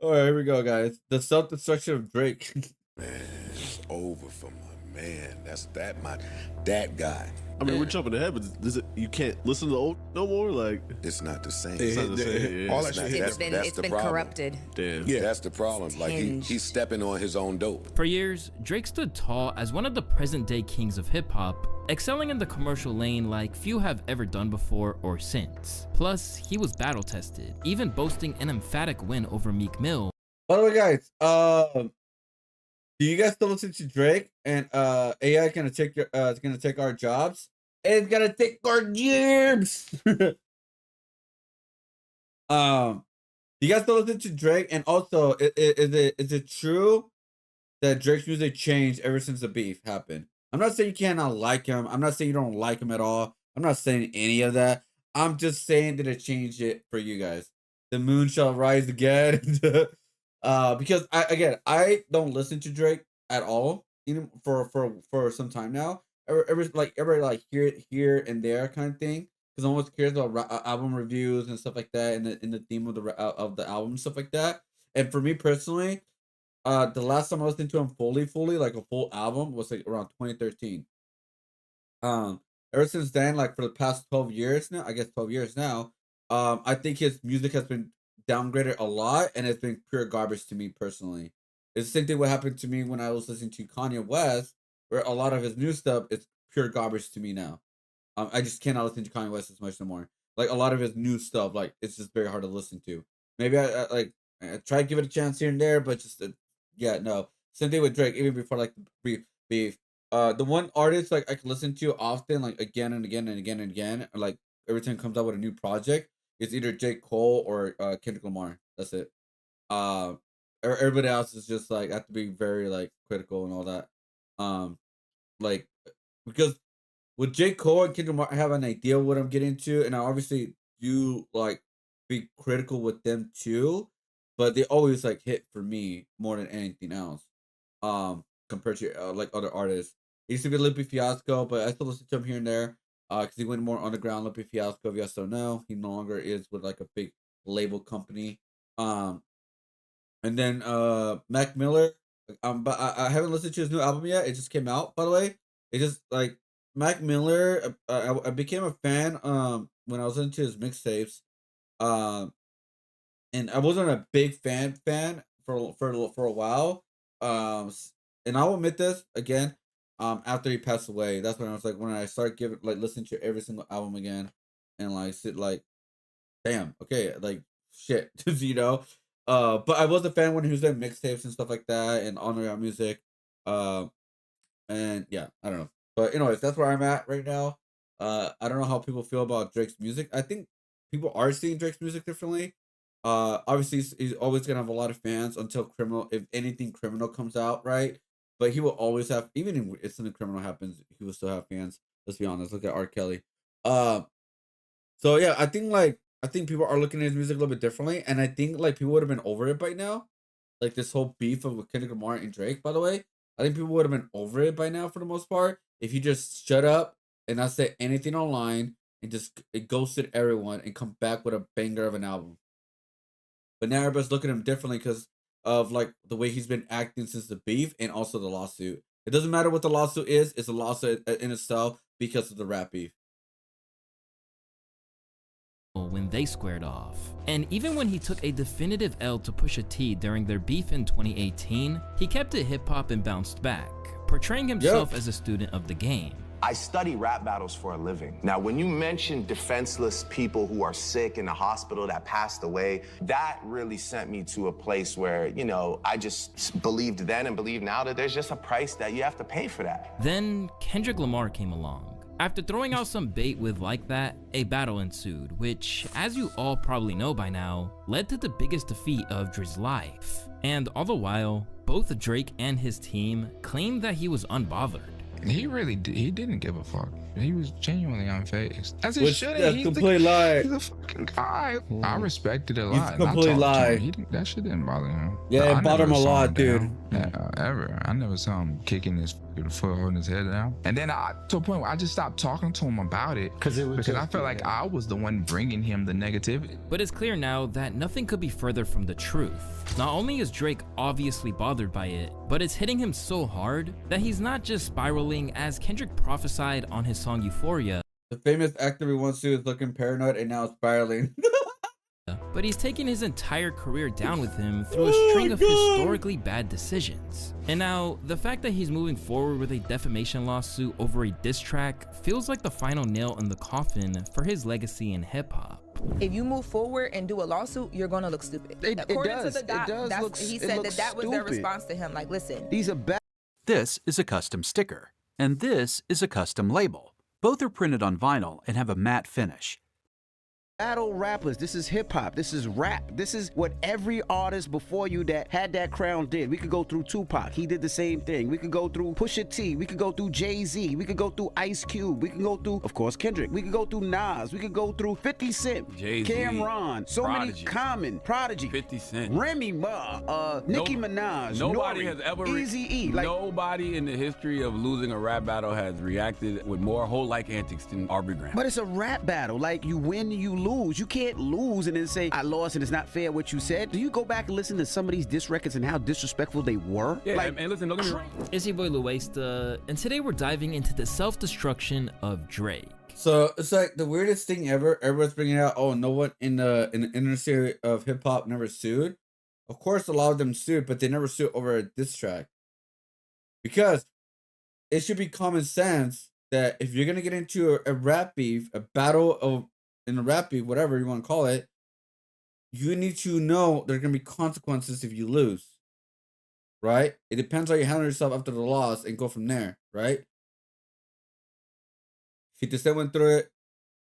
All right, here we go, guys. The self-destruction of Drake. Man, it's over for my man. That's that guy. I mean, we're jumping ahead, but you can't listen to the old no more. Like, It's not the same. it's not the same. Yeah. All that shit. It's That's been the problem. corrupted. Damn. Yeah, that's the problem. Like he's stepping on his own dope. For years, Drake stood tall as one of the present-day kings of hip-hop, excelling in the commercial lane like few have ever done before or since. Plus, he was battle-tested, even boasting an emphatic win over Meek Mill. By the way, guys, do you guys still listen to Drake? And AI gonna take your it's gonna take our jobs. It's gonna take our jobs. Do you guys still listen to Drake? And also, is it true that Drake's music changed ever since the beef happened? I'm not saying you cannot like him. I'm not saying you don't like him at all. I'm not saying any of that. I'm just saying that it changed it for you guys. The moon shall rise again. Because I don't listen to Drake at all, even for some time now. Every here and there kind of thing. Because I'm always curious about album reviews and stuff like that, and the theme of the album and stuff like that. And for me personally, the last time I listened to him fully, like a full album, was like around 2013. Ever since then, like for the past 12 years now, I guess 12 years now, I think his music has been downgraded a lot, and it's been pure garbage to me personally. It's the same thing what happened to me when I was listening to Kanye West, where a lot of his new stuff is pure garbage to me now. I just cannot listen to Kanye West as much no more. Like a lot of his new stuff, like it's just very hard to listen to. Maybe I try to give it a chance here and there, but just yeah, no. Same thing with Drake. Even before like the beef, the one artist like I can listen to often, like again and again and again and again, like every time it comes out with a new project, it's either J. Cole or Kendrick Lamar. That's it. Everybody else is just like I have to be very like critical and all that. Like because with J. Cole and Kendrick Lamar, I have an idea what I'm getting to, and I obviously do like be critical with them too, but they always like hit for me more than anything else. Compared to like other artists, it used to be Lippy Fiasco, but I still listen to him here and there. Because he went more underground. Lippy Fiasco, if you guys don't know, he no longer is with like a big label company. And then Mac Miller. But I haven't listened to his new album yet. It just came out, by the way. It just like Mac Miller. I became a fan when I was into his mixtapes. And I wasn't a big fan for a while. And I'll admit this again. After he passed away, that's when I was like, when I started giving like listening to every single album again, and like sit like, damn, okay, like shit, you know. But I was a fan when he was doing mixtapes and stuff like that, and underground music. And yeah, I don't know. But anyways, that's where I'm at right now. I don't know how people feel about Drake's music. I think people are seeing Drake's music differently. Obviously he's always gonna have a lot of fans until Criminal, if anything Criminal comes out, right? But he will always have, even if something criminal happens, he will still have fans. Let's be honest. Look at R. Kelly. So yeah, I think people are looking at his music a little bit differently, and I think like people would have been over it by now. Like this whole beef of Kendrick Lamar and Drake, by the way, I think people would have been over it by now for the most part if you just shut up and not say anything online and just ghosted everyone and come back with a banger of an album. But now everybody's looking at him differently because of like the way he's been acting since the beef and also the lawsuit. It doesn't matter what the lawsuit is; it's a lawsuit in itself because of the rap beef. When they squared off. And even when he took a definitive L to Pusha T during their beef in 2018, he kept it hip-hop and bounced back, portraying himself as a student of the game. I study rap battles for a living. Now, when you mention defenseless people who are sick in the hospital that passed away, that really sent me to a place where, you know, I just believed then and believe now that there's just a price that you have to pay for that. Then Kendrick Lamar came along. After throwing out some bait with Like That, a battle ensued, which, as you all probably know by now, led to the biggest defeat of Dre's life. And all the while, both Drake and his team claimed that he was unbothered. He didn't give a fuck. He was genuinely unfazed. As he Which should. that's complete lie. He's a fucking guy. I respected it a He's lot. complete lie. That shit didn't bother him. Yeah, it bothered him a lot, dude. Ever. I never saw him kicking his foot, holding his head down. And then to a point where I just stopped talking to him about it because I felt like I was the one bringing him the negativity. But it's clear now that nothing could be further from the truth. Not only is Drake obviously bothered by it, but it's hitting him so hard that he's not just spiraling, as Kendrick prophesied on his song Euphoria. The famous actor we once knew is looking paranoid and now spiraling. But he's taken his entire career down with him through a string of historically bad decisions. And now, the fact that he's moving forward with a defamation lawsuit over a diss track feels like the final nail in the coffin for his legacy in hip-hop. If you move forward and do a lawsuit, you're gonna look stupid. According to the doc, he said that was their response to him. Like, listen. These are bad. This is a custom sticker, and this is a custom label. Both are printed on vinyl and have a matte finish. Battle rappers, this is hip hop, this is rap, this is what every artist before you that had that crown did. We could go through Tupac, he did the same thing. We could go through Pusha T, we could go through Jay-Z, we could go through Ice Cube, we could go through, of course, Kendrick, we could go through Nas, we could go through 50 Cent, Jay-Z, Cameron, so Prodigy, many Common, Prodigy, 50 Cent, Remy Ma, Nicki Minaj, nobody Nori, has ever Eazy-E. Like, nobody in the history of losing a rap battle has reacted with more whole-like antics than Aubrey Graham. but it's a rap battle. Like, you win, you lose. You can't lose and then say, I lost and it's not fair what you said. Do you go back and listen to some of these diss records and how disrespectful they were? Yeah, like, and listen, don't get me wrong. It's your boy Louaista, and today we're diving into the self-destruction of Drake. So it's like the weirdest thing ever. Everyone's bringing out, oh, no one in the industry of hip hop never sued. Of course, a lot of them sued, but they never sued over a diss track. Because it should be common sense that if you're gonna get into a rap beef, a battle of in a rap beef, whatever you want to call it, you need to know there are gonna be consequences if you lose. Right? It depends how you handle yourself after the loss and go from there, right? 50 Cent went through it,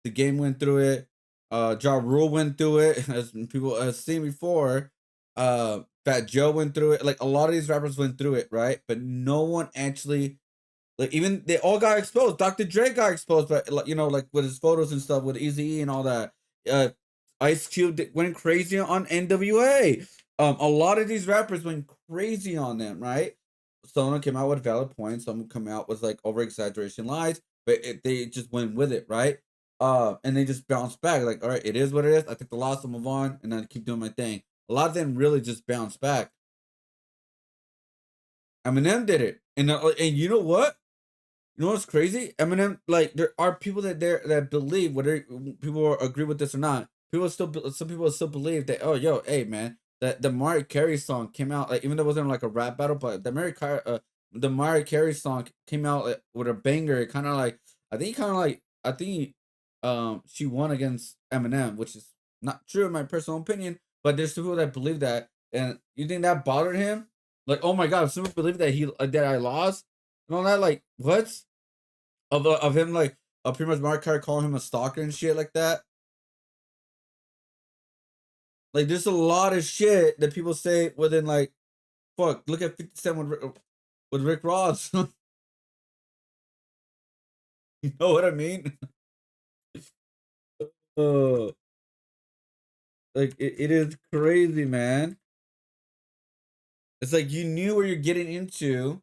the game went through it, Ja Rule went through it, as people have seen before. Fat Joe went through it. Like, a lot of these rappers went through it, right? But no one actually, like, even they all got exposed. Dr. Dre got exposed, but you know, like with his photos and stuff, with Eazy-E and all that. Ice Cube went crazy on NWA. A lot of these rappers went crazy on them, right? Some of them came out with valid points. Some come out with like over exaggeration lies, but they just went with it, right? And they just bounced back. Like, all right, it is what it is. I took the loss, I'll move on, and then keep doing my thing. A lot of them really just bounced back. Eminem did it, and you know what? You know what's crazy? Eminem, like, there are people that believe, whether people agree with this or not. Some people still believe that, oh, yo, hey, man, that the Mariah Carey song came out, like, even though it wasn't like a rap battle, but the Mariah Carey song came out like, with a banger. I think she won against Eminem, which is not true in my personal opinion. But there's people that believe that, and you think that bothered him? Like, oh my god, some people believe that that I lost and all that. Like, what? Of him, like, pretty much Mariah Carey calling him a stalker and shit like that. Like, there's a lot of shit that people say within, like, fuck, look at 50 Cent with Rick Ross. You know what I mean? Like, it is crazy, man. It's like you knew what you're getting into.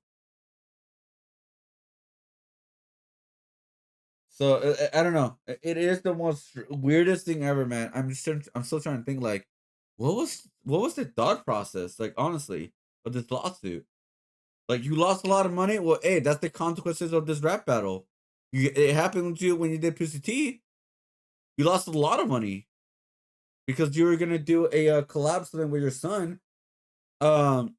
So I don't know. It is the most weirdest thing ever, man. I'm still trying to think, like, what was the thought process, like, honestly, of this lawsuit? Like, you lost a lot of money. Well, hey, that's the consequences of this rap battle. It happened to you when you did Pusha T. You lost a lot of money because you were gonna do a collab thing with your son, and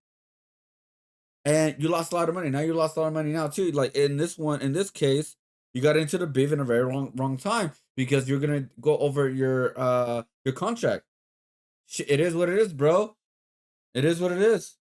you lost a lot of money. Now you lost a lot of money now too. Like, in this case, you got into the beef in a very wrong time because you're gonna go over your contract. It is what it is, bro. It is what it is.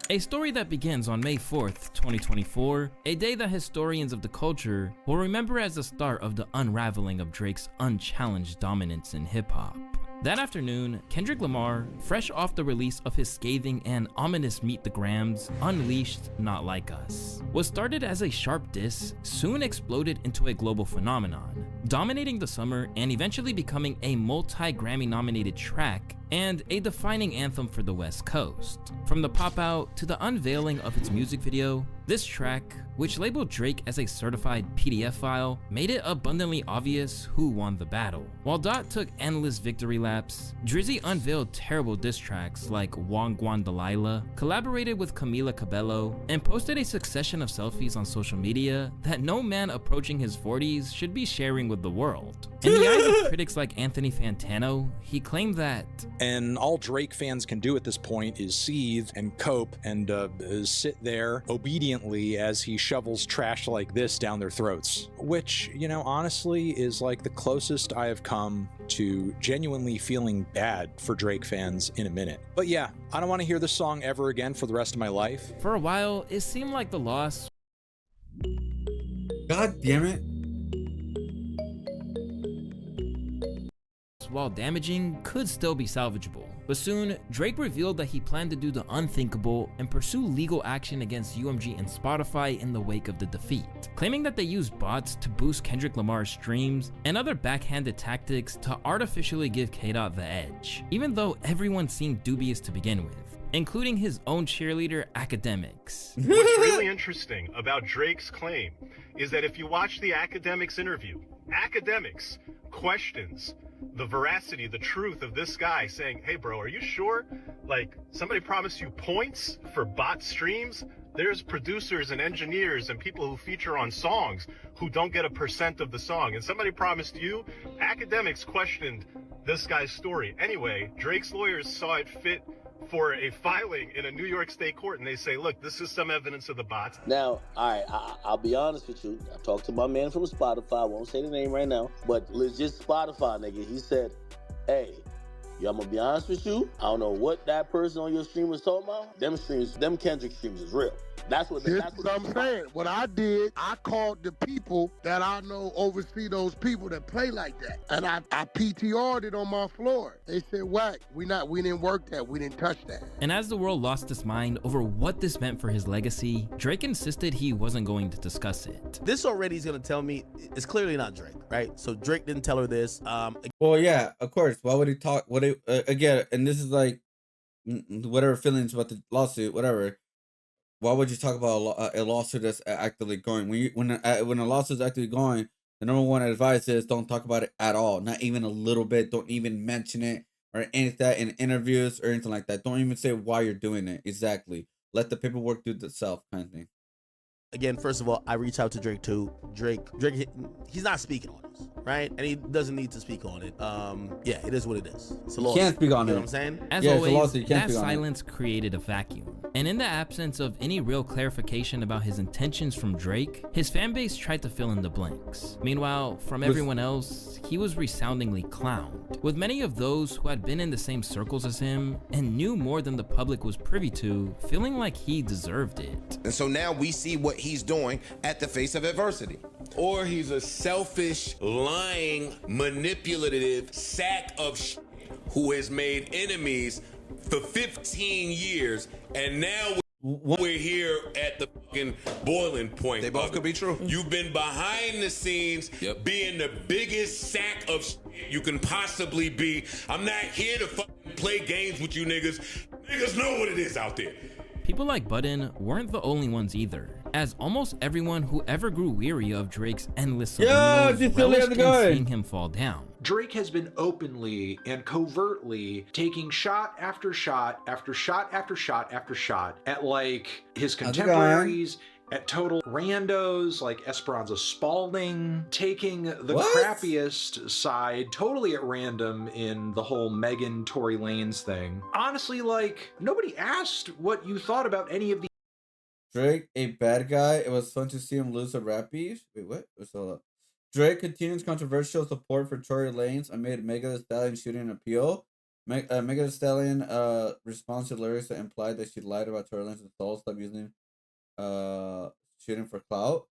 A story that begins on May 4th, 2024, a day that historians of the culture will remember as the start of the unraveling of Drake's unchallenged dominance in hip-hop. That afternoon, Kendrick Lamar, fresh off the release of his scathing and ominous Meet the Grams, Unleashed Not Like Us, was started as a sharp diss, soon exploded into a global phenomenon, dominating the summer and eventually becoming a multi-Grammy nominated track and a defining anthem for the West Coast. From the pop out to the unveiling of its music video, this track, which labeled Drake as a certified PDF file, made it abundantly obvious who won the battle. While Dot took endless victory laps, Drizzy unveiled terrible diss tracks like Wong Guan Delilah, collaborated with Camila Cabello, and posted a succession of selfies on social media that no man approaching his 40s should be sharing with the world. In the eyes of critics like Anthony Fantano, he claimed that, and all Drake fans can do at this point is seethe and cope and sit there obediently as he shovels trash like this down their throats. Which, you know, honestly is like the closest I have come to genuinely feeling bad for Drake fans in a minute. But yeah, I don't want to hear this song ever again for the rest of my life. For a while, it seemed like the loss, God damn it. while damaging, could still be salvageable. But soon, Drake revealed that he planned to do the unthinkable and pursue legal action against UMG and Spotify in the wake of the defeat, claiming that they used bots to boost Kendrick Lamar's streams and other backhanded tactics to artificially give K-Dot the edge, even though everyone seemed dubious to begin with, including his own cheerleader, Academics. What's really interesting about Drake's claim is that if you watch the Academics interview, Academics questions the veracity, the truth of this guy saying, hey bro, are you sure? Like, somebody promised you points for bot streams? There's producers and engineers and people who feature on songs who don't get a % of the song. And somebody promised you. Academics questioned this guy's story. Anyway, Drake's lawyers saw it fit for a filing in a New York state court, and they say, look, this is some evidence of the bots. Now, all right, I'll be honest with you. I talked to my man from Spotify. I won't say the name right now, but legit Spotify nigga. He said, hey, yo, I'm gonna be honest with you. I don't know what that person on your stream was talking about. Them streams, them Kendrick streams is real. That's what I'm saying. What I did, I called the people that I know oversee those people that play like that. And I PTR'd it on my floor. They said, whack, we didn't work that. We didn't touch that. And as the world lost its mind over what this meant for his legacy, Drake insisted he wasn't going to discuss it. This already is going to tell me it's clearly not Drake, right? So Drake didn't tell her this. Well, yeah, of course. Why would he talk? Again, and this is like whatever feelings about the lawsuit, whatever. Why would you talk about a lawsuit that's actively going? When a lawsuit is actively going, the number one advice is don't talk about it at all, not even a little bit. Don't even mention it or anything that in interviews or anything like that. Don't even say why you're doing it. Exactly. Let the paperwork do itself, kind of thing. Again, first of all, I reached out to Drake too. Drake, he's not speaking on this, right? And he doesn't need to speak on it. Yeah, it is what it is. It's a lawsuit. Can't speak on it. You know what I'm saying? As always, that silence created a vacuum. And in the absence of any real clarification about his intentions from Drake, his fanbase tried to fill in the blanks. Meanwhile, from everyone else, he was resoundingly clowned, with many of those who had been in the same circles as him and knew more than the public was privy to, feeling like he deserved it. And so now we see what he's doing at the face of adversity. Or he's a selfish, lying, manipulative sack of who has made enemies for 15 years, and now we're here at the fucking boiling point. They both could be true. You've been behind the scenes, being the biggest sack of you can possibly be. I'm not here to fucking play games with you niggas. Niggas know what it is out there. People like Budden weren't the only ones either, as almost everyone who ever grew weary of Drake's endless subliminals relished in seeing him fall down. Drake has been openly and covertly taking shot after shot after shot after shot after shot at like his contemporaries, at total randos like Esperanza Spalding, taking the crappiest side totally at random in the whole Megan Tory Lanez thing. Honestly, like, nobody asked what you thought about any of the Drake, a bad guy. It was fun to see him lose a rap beef. Wait, what? So, Drake continues controversial support for Tory Lanez amid Megan Thee Stallion shooting an appeal. Megan Thee Stallion responds to lyrics that implied that she lied about Tory Lanez's soul. Stop using shooting for clout.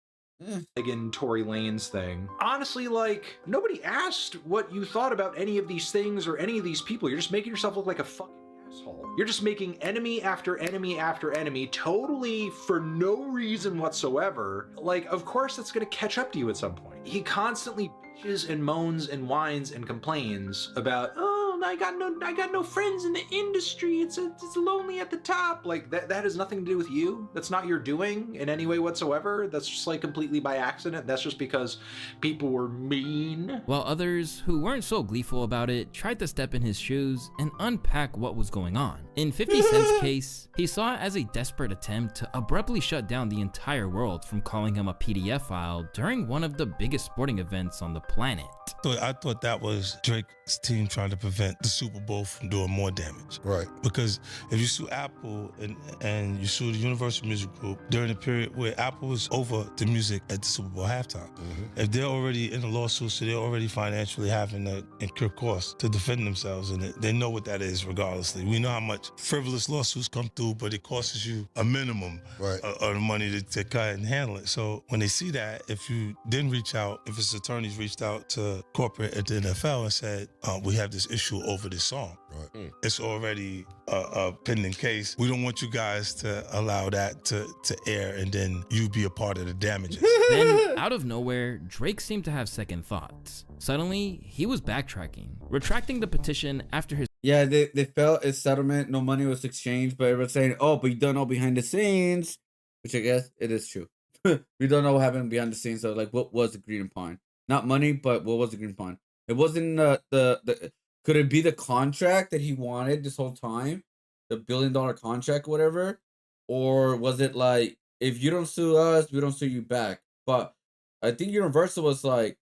in Tory Lanez thing. Honestly, like, nobody asked what you thought about any of these things or any of these people. You're just making yourself look like a fucking asshole. You're just making enemy after enemy after enemy, totally for no reason whatsoever. Like, of course that's gonna catch up to you at some point. He constantly bitches and moans and whines and complains about, oh, I got no friends in the industry. It's lonely at the top. Like that has nothing to do with you. That's not your doing in any way whatsoever. That's just like completely by accident. That's just because people were mean. While others who weren't so gleeful about it tried to step in his shoes and unpack what was going on. In 50 Cent's case, he saw it as a desperate attempt to abruptly shut down the entire world from calling him a PDF file during one of the biggest sporting events on the planet. I thought that was Drake's team trying to prevent the Super Bowl from doing more damage. Right. Because if you sue Apple and you sue the Universal Music Group during the period where Apple was over the music at the Super Bowl halftime, if they're already in a lawsuit, so they're already financially having to incur costs to defend themselves, and they know what that is regardlessly. We know how much frivolous lawsuits come through, but it costs you a minimum of the money to cut and handle it. So when they see that, if you then reach out, if his attorneys reached out to corporate at the NFL and said, we have this issue over this song. Right. It's already a pending case. We don't want you guys to allow that to air and then you be a part of the damages. Then, out of nowhere, Drake seemed to have second thoughts. Suddenly, he was backtracking, retracting the petition after his— Yeah, they felt a settlement, no money was exchanged, but everyone's saying, oh, but you don't know behind the scenes, which I guess it is true. We don't know what happened behind the scenes, so like what was agreed upon. Not money, but what was agreed upon. It wasn't the could it be the contract that he wanted this whole time? The $1 billion contract, whatever? Or was it like, if you don't sue us, we don't sue you back? But I think Universal was like,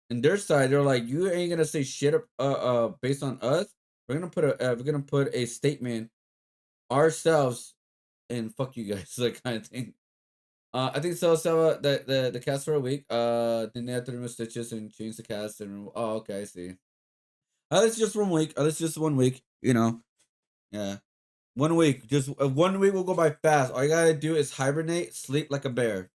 in their side, they're like, you ain't gonna say shit based on us. We're gonna put a statement ourselves and fuck you guys, that kind of thing. I think so. The cast for a week. Then they had to remove stitches and change the cast and okay, I see. It's just 1 week. It's just 1 week. You know, yeah, 1 week. Just 1 week will go by fast. All you gotta do is hibernate, sleep like a bear.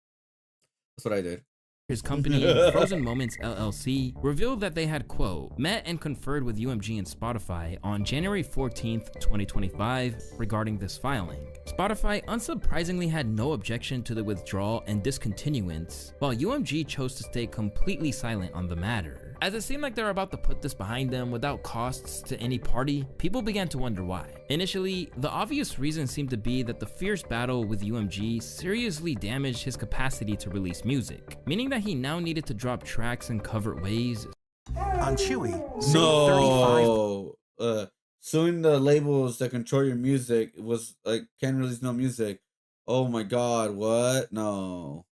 That's what I did. His company, Frozen Moments LLC, revealed that they had, quote, met and conferred with UMG and Spotify on January 14th, 2025 regarding this filing. Spotify unsurprisingly had no objection to the withdrawal and discontinuance, while UMG chose to stay completely silent on the matter. As it seemed like they were about to put this behind them without costs to any party, people began to wonder why. Initially, the obvious reason seemed to be that the fierce battle with UMG seriously damaged his capacity to release music, meaning that he now needed to drop tracks in covert ways. On Chewy, No, suing the labels that control your music was like, can't release no music. Oh my god, what? No.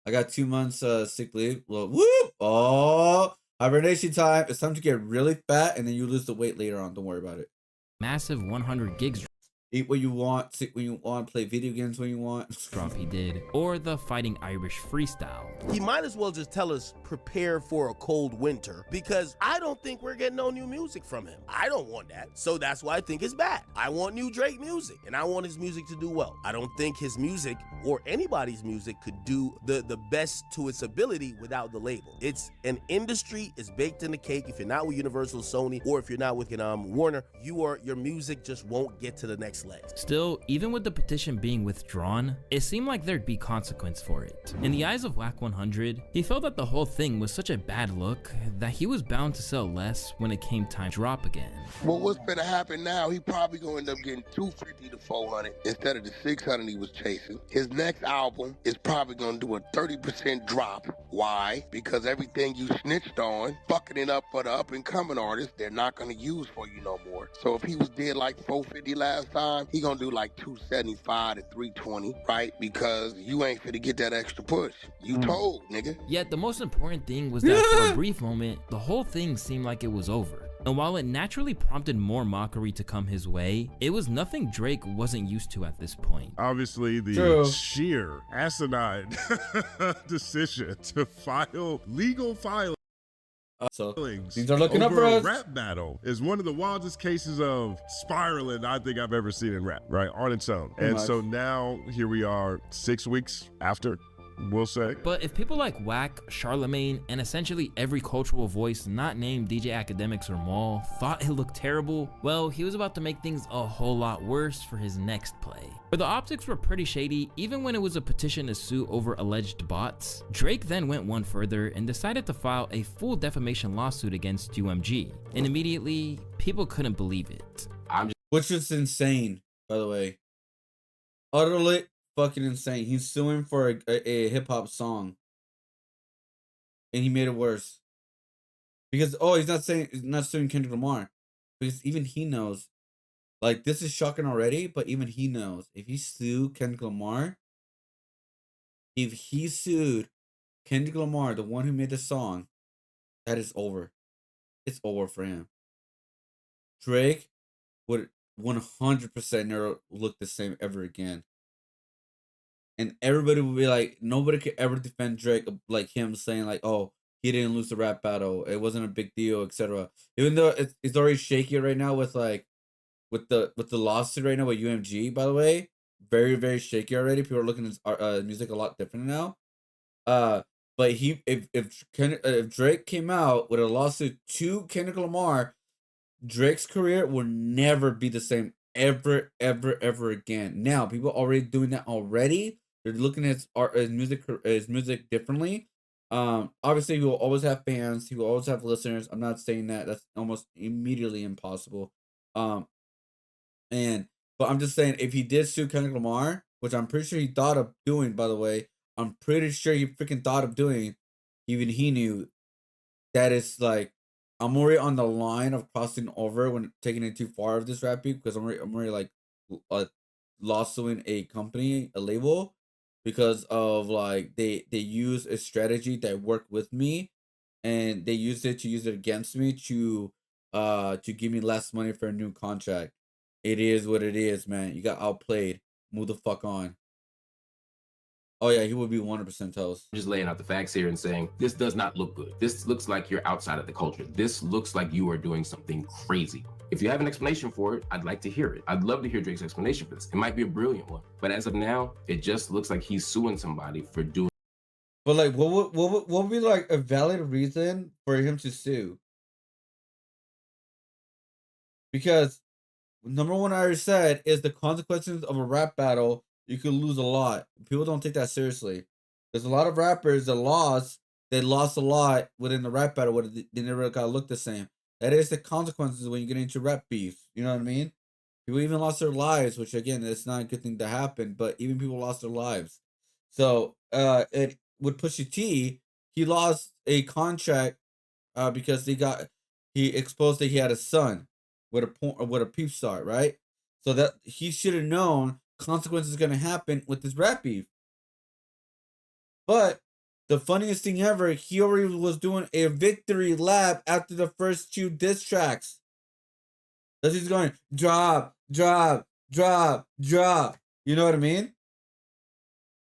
I got 2 months sick leave. Well, whoop! Oh, hibernation time. It's time to get really fat, and then you lose the weight later on. Don't worry about it. Massive 100 gigs. Eat what you want, sit when you want, play video games when you want. Drop he did, or the Fighting Irish freestyle. He might as well just tell us prepare for a cold winter, because I don't think we're getting no new music from him. I don't want that, so that's why I think it's bad. I want new Drake music, and I want his music to do well. I don't think his music or anybody's music could do the best to its ability without the label. It's an industry, it's baked in the cake. If you're not with Universal, Sony, or if you're not with Warner, your music just won't get to the next legs. Still, even with the petition being withdrawn, it seemed like there'd be consequence for it. In the eyes of Wack 100, he felt that the whole thing was such a bad look that he was bound to sell less when it came time to drop again. Well, what's gonna happen now, he probably gonna end up getting 250 to 400 instead of the 600 he was chasing. His next album is probably gonna do a 30% drop. Why? Because everything you snitched on, fucking it up for the up and coming artists, they're not gonna use for you no more. So if he was dead like 450 last time, he gonna do like 275 to 320, right? Because you ain't finna get that extra push. You told, nigga. Yet the most important thing was that for a brief moment, the whole thing seemed like it was over. And while it naturally prompted more mockery to come his way, it was nothing Drake wasn't used to at this point. Obviously, the sheer asinine decision to file legal filings. So things are looking up for us. Rap battle is one of the wildest cases of spiraling I think I've ever seen in rap, right? On its own. And so now here we are 6 weeks after. We'll say. But if people like Wack, Charlemagne, and essentially every cultural voice not named DJ Academics or Maul thought it looked terrible, well, he was about to make things a whole lot worse for his next play. But the optics were pretty shady, even when it was a petition to sue over alleged bots. Drake then went one further and decided to file a full defamation lawsuit against UMG. And immediately, people couldn't believe it. Which is insane, by the way. Utterly fucking insane. He's suing for a hip-hop song. And he made it worse. Because, he's not suing Kendrick Lamar. Because even he knows. Like, this is shocking already, but even he knows. If he sued Kendrick Lamar, the one who made the song, that is over. It's over for him. Drake would 100% never look the same ever again. And everybody would be like, nobody could ever defend Drake like him saying like, oh, he didn't lose the rap battle. It wasn't a big deal, etc. Even though it's already shaky right now with like, with the lawsuit right now with UMG, by the way. Very, very shaky already. People are looking at music a lot different now. But if Drake came out with a lawsuit to Kendrick Lamar, Drake's career will never be the same ever again. Now, people are already doing that already. They're looking at his music differently. Obviously, he will always have fans. He will always have listeners. I'm not saying that. That's almost immediately impossible. But I'm just saying, if he did sue Kendrick Lamar, which I'm pretty sure he thought of doing, by the way, I'm pretty sure he freaking thought of doing, even he knew that it's like, I'm already on the line of crossing over when taking it too far of this rap beat, because I'm already like lawsuing a company, a label, because of like they use a strategy that worked with me, and they use it against me to give me less money for a new contract. It is what it is, man. You got outplayed. Move the fuck on. Oh yeah, he would be 100% toast. Just laying out the facts here and saying, this does not look good. This looks like you're outside of the culture. This looks like you are doing something crazy. If you have an explanation for it, I'd like to hear it. I'd love to hear Drake's explanation for this. It might be a brilliant one. But as of now, it just looks like he's suing somebody for doing. But like, what would be like a valid reason for him to sue? Because number one, I already said, is the consequences of a rap battle. You could lose a lot. People don't take that seriously. There's a lot of rappers that lost a lot within the rap battle. They never got to look the same. That is the consequences when you get into rap beef. You know what I mean? People even lost their lives, which again, it's not a good thing to happen. But even people lost their lives. So with Pusha T, he lost a contract because he exposed that he had a son with a peep star, right? So that he should have known consequences going to happen with this rap beef. But the funniest thing ever, he already was doing a victory lap after the first 2 diss tracks. That he's going drop. You know what I mean?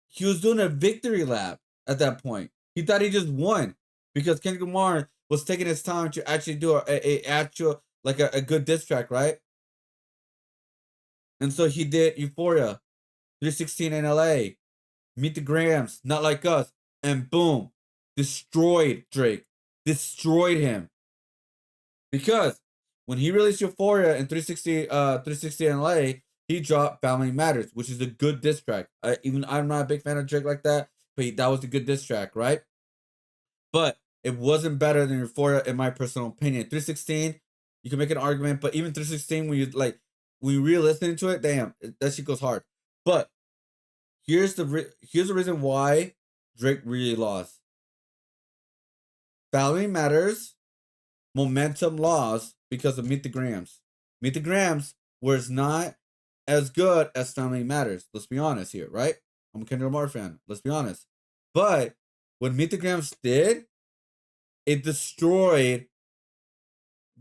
He was doing a victory lap at that point. He thought he just won because Kendrick Lamar was taking his time to actually do a good diss track, right? And so he did Euphoria, 316 in LA, Meet the Grams, Not Like Us, and boom, destroyed Drake. Destroyed him. Because when he released Euphoria in 360 in LA, he dropped Family Matters, which is a good diss track. I'm not a big fan of Drake like that, but that was a good diss track, right? But it wasn't better than Euphoria in my personal opinion. 316, you can make an argument, but even 316, when you re-listen to it, damn, that shit goes hard. But here's the reason why Drake really lost. Family Matters, momentum lost because of Meet the Grams. Meet the Grams was not as good as Family Matters. Let's be honest here, right? I'm a Kendrick Lamar fan. Let's be honest. But what Meet the Grams did, it destroyed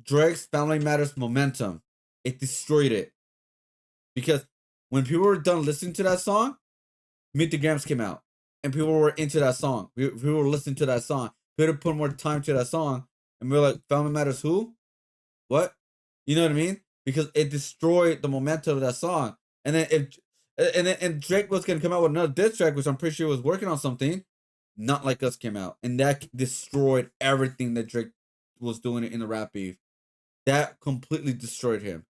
Drake's Family Matters momentum. It destroyed it. Because when people were done listening to that song, Meet the Grams came out. And people were into that song. People were listening to that song. People put more time to that song. And we were like, Family Matters who? What? You know what I mean? Because it destroyed the momentum of that song. And then And Drake was gonna come out with another diss track, which I'm pretty sure was working on something. Not Like Us came out, and that destroyed everything that Drake was doing in the rap beef. That completely destroyed him.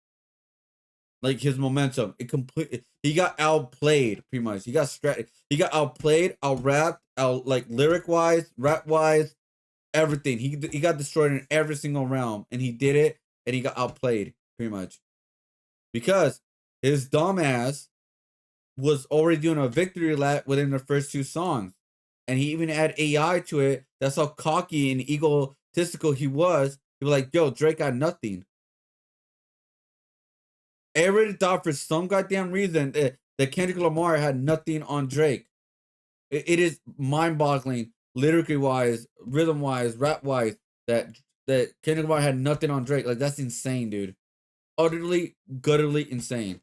Like his momentum, he got outplayed pretty much. He got outplayed, out-rapped, like lyric wise, rap wise, everything. He got destroyed in every single realm, and he did it, and he got outplayed pretty much because his dumbass was already doing a victory lap within the first 2 songs, and he even added AI to it. That's how cocky and egotistical he was. He was like, "Yo, Drake got nothing." Everybody thought for some goddamn reason that Kendrick Lamar had nothing on Drake. It is mind-boggling, lyrically wise, rhythm wise, rap wise, that Kendrick Lamar had nothing on Drake. Like, that's insane, dude. Utterly, gutterly insane.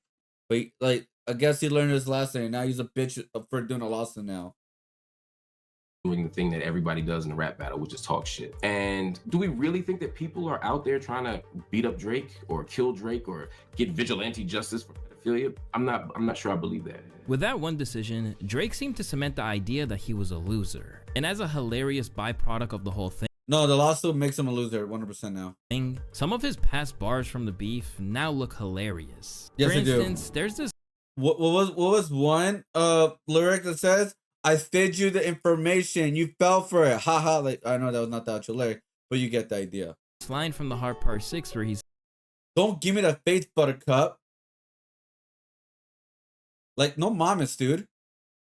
But like, I guess he learned his lesson, and now he's a bitch for doing a lesson now. Doing the thing that everybody does in a rap battle, which is talk shit. And do we really think that people are out there trying to beat up Drake or kill Drake or get vigilante justice for pedophilia? I'm not sure I believe that. With that one decision, Drake seemed to cement the idea that he was a loser. And as a hilarious byproduct of the whole thing, no, the lawsuit makes him a loser 100% now. Some of his past bars from the beef now look hilarious. Yes, for instance, there's this what was one lyric that says, "I fed you the information, you fell for it, haha." Like, I know that was not the actual lyric, but you get the idea. Line from the Hard Part 6 where he's, "Don't give me the face, buttercup." Like, no mames, dude.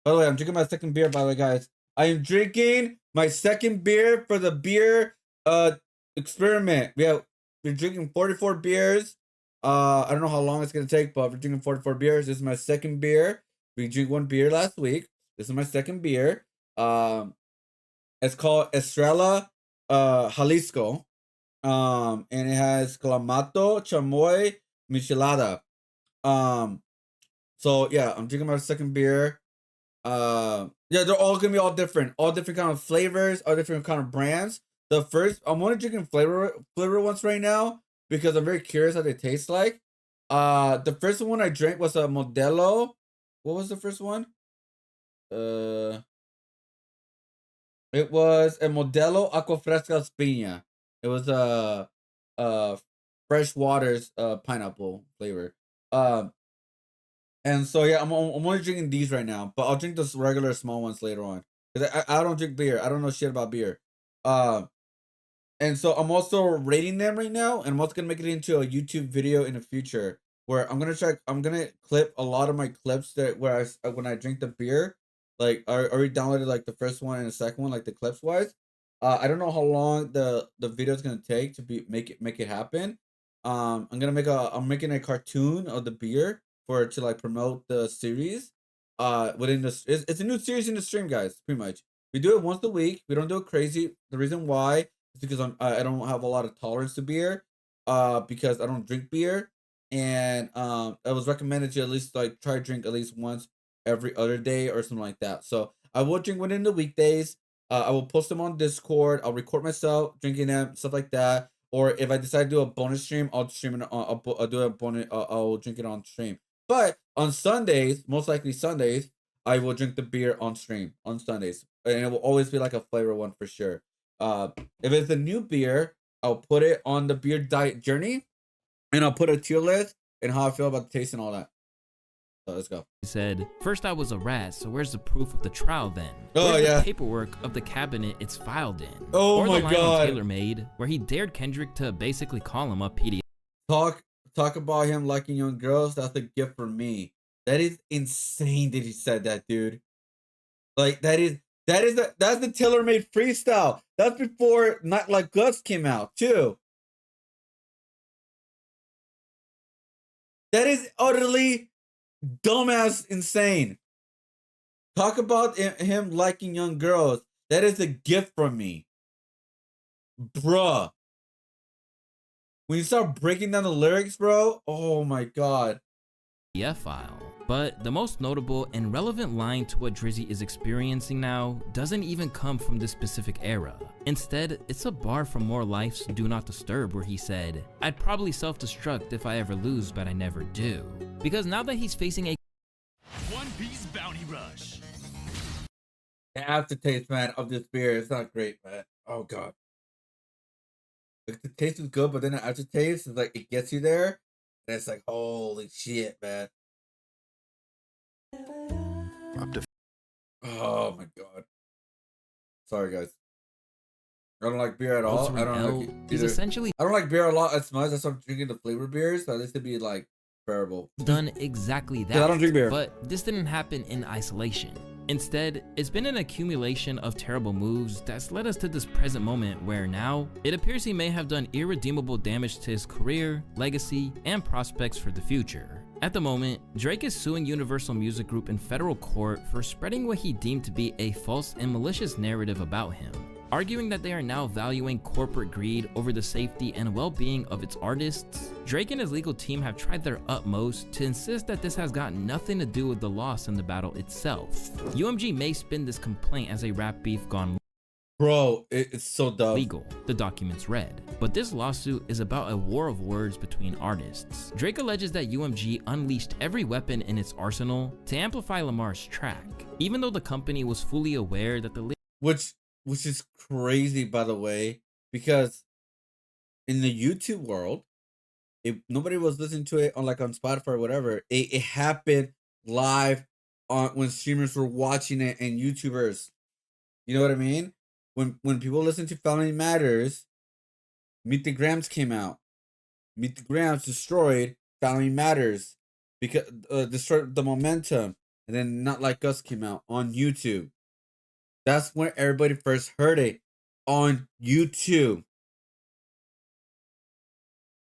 By the way, I'm drinking my second beer, by the way, guys. I am drinking my second beer for the beer experiment. We're drinking 44 beers. I don't know how long it's gonna take, but we're drinking 44 beers. This is my second beer. We drank 1 beer last week. This is my second beer. It's called Estrella Jalisco. And it has Clamato, Chamoy, Michelada. So yeah, I'm drinking my second beer. Yeah, they're all gonna be all different kind of flavors, all different kind of brands. The first, I'm only drinking flavor ones right now because I'm very curious how they taste like. The first one I drank was a Modelo. What was the first one? It was a Modelo Aqua Fresca Piña. It was a fresh waters pineapple flavor. And so yeah, I'm only drinking these right now, but I'll drink those regular small ones later on because I don't drink beer. I don't know shit about beer. And so I'm also rating them right now, and I'm also gonna make it into a YouTube video in the future where I'm gonna clip a lot of my clips that when I drink the beer. Like I already downloaded like the first one and the second one, like the clips wise. I don't know how long the video is gonna take to make it happen. I'm making a cartoon of the beer to like promote the series. Within this, it's a new series in the stream, guys. Pretty much, we do it once a week. We don't do it crazy. The reason why is because I don't have a lot of tolerance to beer. Because I don't drink beer, and it was recommended to at least like try to drink at least once every other day or something like that. So I will drink within the weekdays. I will post them on Discord. I'll record myself drinking them, stuff like that. Or if I decide to do a bonus stream, I'll stream it. I'll do a bonus. I'll drink it on stream. But on Sundays, most likely Sundays, I will drink the beer on stream on Sundays, and it will always be like a flavor one for sure. If it's a new beer, I'll put it on the beer diet journey, and I'll put a tier list and how I feel about the taste and all that. So let's go. He said, "First I was a rat, so where's the proof of the trial then? Oh, where's yeah. the paperwork of the cabinet it's filed in?" Oh, or my the line God. on Taylor made, where he dared Kendrick to basically call him a PDF. Talk about him liking young girls. That's a gift for me. That is insane that he said that, dude. Like that's the tailor-made freestyle. That's before Not Like Us came out too. That is utterly dumbass insane. Talk about him liking young girls. That is a gift from me. Bruh. When you start breaking down the lyrics, bro, oh my God. PDF file. But the most notable and relevant line to what Drizzy is experiencing now doesn't even come from this specific era. Instead, it's a bar from More Life's Do Not Disturb where he said, "I'd probably self-destruct if I ever lose, but I never do." Because now that he's facing a rush. The aftertaste, man, of this beer, it's not great, man. Oh god. Like, the taste is good, but then the aftertaste is like it gets you there, and it's like holy shit, man. Oh my god. Sorry, guys. I don't like beer at all. Also I don't L, like he's essentially I don't like beer a lot as much as I'm drinking the flavored beers, so this to be like bearable. done exactly that. I don't drink beer. But this didn't happen in isolation. Instead, it's been an accumulation of terrible moves that's led us to this present moment where now, it appears he may have done irredeemable damage to his career, legacy, and prospects for the future. At the moment, Drake is suing Universal Music Group in federal court for spreading what he deemed to be a false and malicious narrative about him, arguing that they are now valuing corporate greed over the safety and well-being of its artists. Drake and his legal team have tried their utmost to insist that this has got nothing to do with the loss in the battle itself. UMG may spin this complaint as a rap beef gone Bro, it's so dumb. legal, the documents read. But this lawsuit is about a war of words between artists. Drake alleges that UMG unleashed every weapon in its arsenal to amplify Lamar's track, even though the company was fully aware that the Which is crazy, by the way, because in the YouTube world, if nobody was listening to it on on Spotify or whatever, it happened live on when streamers were watching it and YouTubers. You know what I mean? When people listen to Family Matters, Meet the Grams came out. Meet the Grams destroyed Family Matters because destroyed the momentum, and then Not Like Us came out on YouTube. That's when everybody first heard it on YouTube.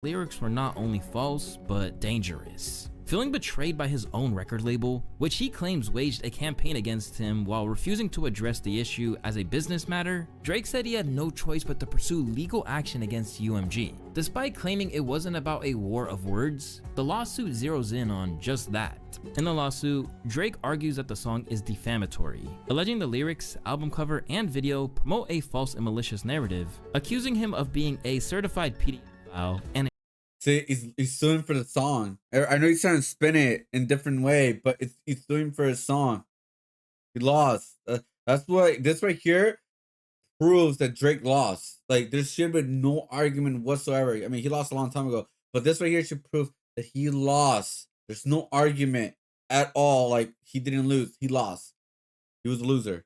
lyrics were not only false, but dangerous. Feeling betrayed by his own record label, which he claims waged a campaign against him while refusing to address the issue as a business matter, Drake said he had no choice but to pursue legal action against UMG. Despite claiming it wasn't about a war of words, the lawsuit zeroes in on just that. In the lawsuit, Drake argues that the song is defamatory, alleging the lyrics, album cover, and video promote a false and malicious narrative, accusing him of being a certified pedophile and See, he's suing for the song. I know he's trying to spin it in a different way, but he's suing for his song. He lost. That's what this right here proves that Drake lost. Like, there should be no argument whatsoever. I mean, he lost a long time ago, but this right here should prove that he lost. There's no argument at all. Like, he didn't lose. He lost. He was a loser.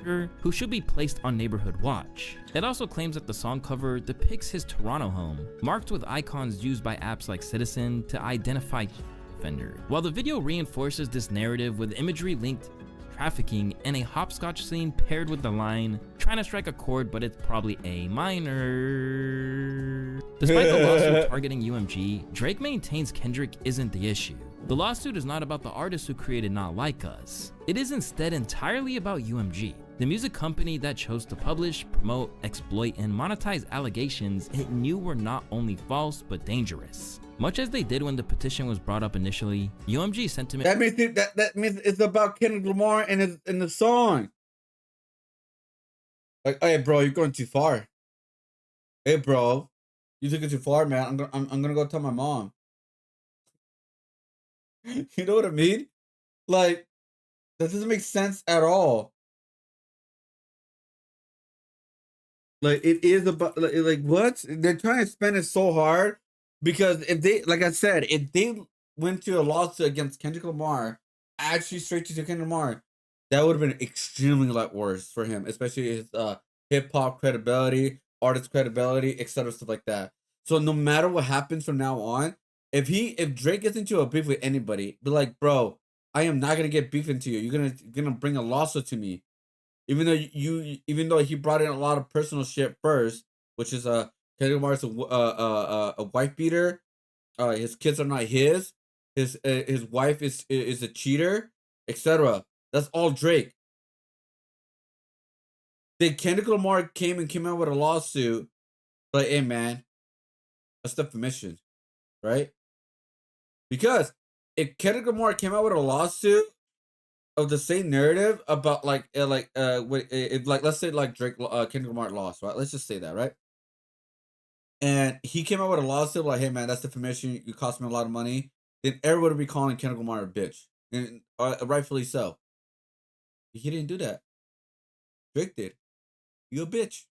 who should be placed on neighborhood watch. It also claims that the song cover depicts his Toronto home, marked with icons used by apps like Citizen to identify offender. While the video reinforces this narrative with imagery linked to trafficking and a hopscotch scene paired with the line, trying to strike a chord but it's probably A minor. Despite the lawsuit targeting UMG, Drake maintains Kendrick isn't the issue. The lawsuit is not about the artist who created Not Like Us. It is instead entirely about UMG, the music company that chose to publish, promote, exploit, and monetize allegations it knew were not only false but dangerous. Much as they did when the petition was brought up initially, UMG sentiment— That means it's about Kendrick Lamar and the song. Like, hey, bro, you're going too far. Hey, bro, you took it too far, man. I'm gonna go tell my mom. You know what I mean? Like, that doesn't make sense at all. Like, it is about like what? They're trying to spend it so hard because if they, like I said, if they went to a lawsuit against Kendrick Lamar, actually straight to Kendrick Lamar, that would have been extremely a lot worse for him, especially his hip hop credibility, artist credibility, etc., stuff like that. So no matter what happens from now on, if Drake gets into a beef with anybody, be like, bro, I am not gonna get beef into you. You're gonna bring a lawsuit to me, even though he brought in a lot of personal shit first, which is Kendrick Lamar's a wife beater. His kids are not his. His wife is a cheater, etc. That's all Drake. Then Kendrick Lamar came out with a lawsuit, like, hey man, that's defamation, right? Because if Kendrick Lamar came out with a lawsuit of the same narrative about let's say like Drake, Kendrick Lamar lost, right? Let's just say that, right? And he came out with a lawsuit like, hey man, that's defamation. You cost me a lot of money. Then everybody would be calling Kendrick Lamar a bitch and rightfully so. He didn't do that. Drake did. You a bitch.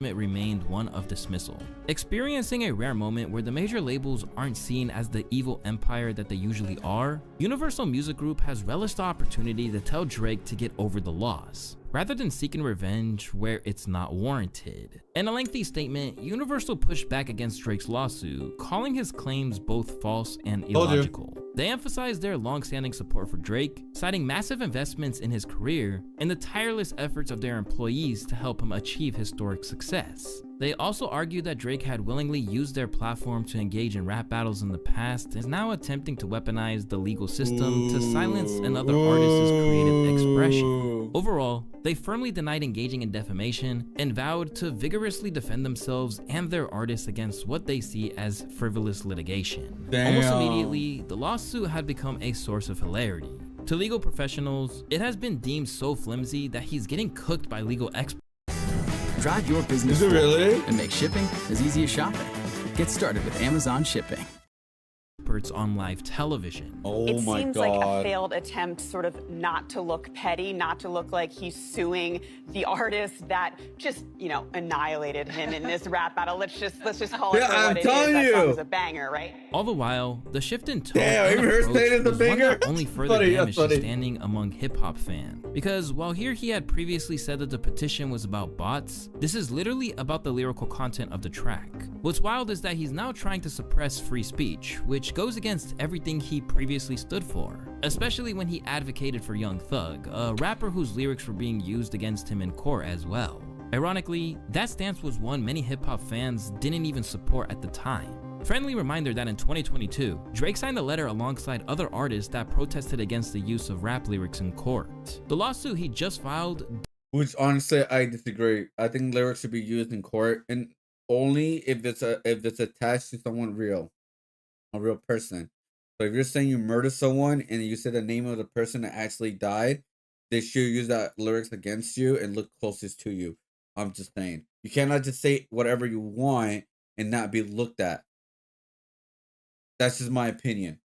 It remained one of dismissal, experiencing a rare moment where the major labels aren't seen as the evil empire that they usually are. Universal Music Group has relished the opportunity to tell Drake to get over the loss, rather than seeking revenge where it's not warranted. In a lengthy statement, Universal pushed back against Drake's lawsuit, calling his claims both false and illogical. They emphasized their long-standing support for Drake, citing massive investments in his career and the tireless efforts of their employees to help him achieve historic success. They also argued that Drake had willingly used their platform to engage in rap battles in the past and is now attempting to weaponize the legal system to silence another artist's creative expression. Overall, they firmly denied engaging in defamation and vowed to vigorously defend themselves and their artists against what they see as frivolous litigation. Almost immediately, the lawsuit had become a source of hilarity. To legal professionals, it has been deemed so flimsy that he's getting cooked by legal experts. Drive your business forward and make shipping as easy as shopping. Get started with Amazon Shipping. On live television. It seems like a failed attempt sort of not to look petty, not to look like he's suing the artist that just, you know, annihilated him in this rap battle. Let's just call it for what it is. That song's a banger, right? All the while, the shift in tone even her saying it's a banger. Not only further damaged his standing among hip-hop fans. Because while here he had previously said that the petition was about bots, this is literally about the lyrical content of the track. What's wild is that he's now trying to suppress free speech, which goes against everything he previously stood for, especially when he advocated for Young Thug, a rapper whose lyrics were being used against him in court as well. Ironically, that stance was one many hip-hop fans didn't even support at the time. Friendly reminder that in 2022, Drake signed a letter alongside other artists that protested against the use of rap lyrics in court. The lawsuit he just filed, which honestly I disagree. I think lyrics should be used in court, and only if it's attached to someone real. A real person. So if you're saying you murdered someone and you say the name of the person that actually died, they should use that lyrics against you and look closest to you. I'm just saying. You cannot just say whatever you want and not be looked at. That's just my opinion.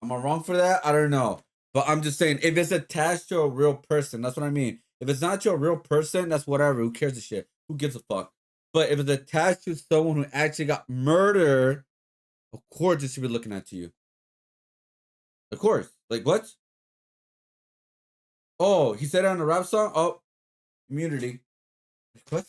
Am I wrong for that? I don't know. But I'm just saying, if it's attached to a real person, that's what I mean. If it's not to a real person, that's whatever. Who cares a shit? Who gives a fuck? But if it's attached to someone who actually got murdered, of course, it should be looking at you. Of course. Like, what? Oh, he said it on the rap song? Oh, immunity. What?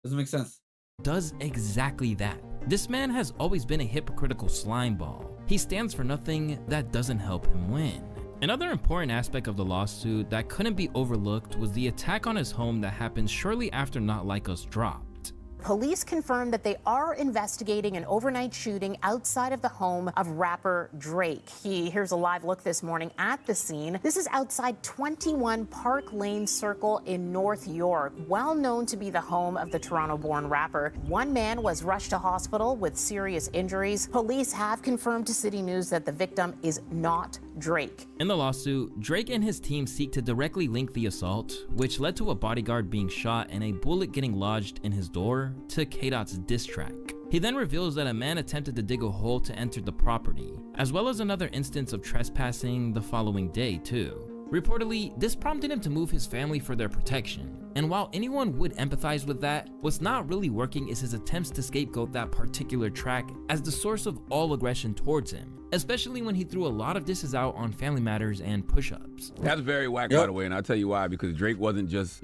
Doesn't make sense. Does exactly that. This man has always been a hypocritical slimeball. He stands for nothing that doesn't help him win. Another important aspect of the lawsuit that couldn't be overlooked was the attack on his home that happened shortly after Not Like Us dropped. Police confirmed that they are investigating an overnight shooting outside of the home of rapper Drake. Here's a live look this morning at the scene. This is outside 21 Park Lane Circle in North York, well known to be the home of the Toronto-born rapper. One man was rushed to hospital with serious injuries. Police have confirmed to City News that the victim is not Drake. In the lawsuit, Drake and his team seek to directly link the assault, which led to a bodyguard being shot and a bullet getting lodged in his door, to K-Dot's diss track. He then reveals that a man attempted to dig a hole to enter the property, as well as another instance of trespassing the following day too. Reportedly, this prompted him to move his family for their protection. And while anyone would empathize with that, what's not really working is his attempts to scapegoat that particular track as the source of all aggression towards him, especially when he threw a lot of disses out on Family Matters and push-ups. That's very whack, by the way, and I'll tell you why. Because Drake wasn't just,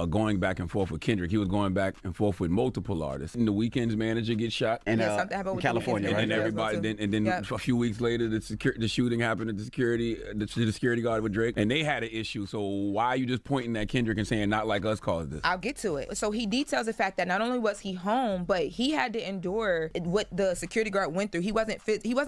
going back and forth with Kendrick. He was going back and forth with multiple artists. And the Weeknd's manager gets shot. And in California, right? And then everybody, and then a few weeks later, the shooting happened at the security guard with Drake, and they had an issue. So why are you just pointing at Kendrick and saying Not Like Us caused this? I'll get to it. So he details the fact that not only was he home, but he had to endure what the security guard went through. He wasn't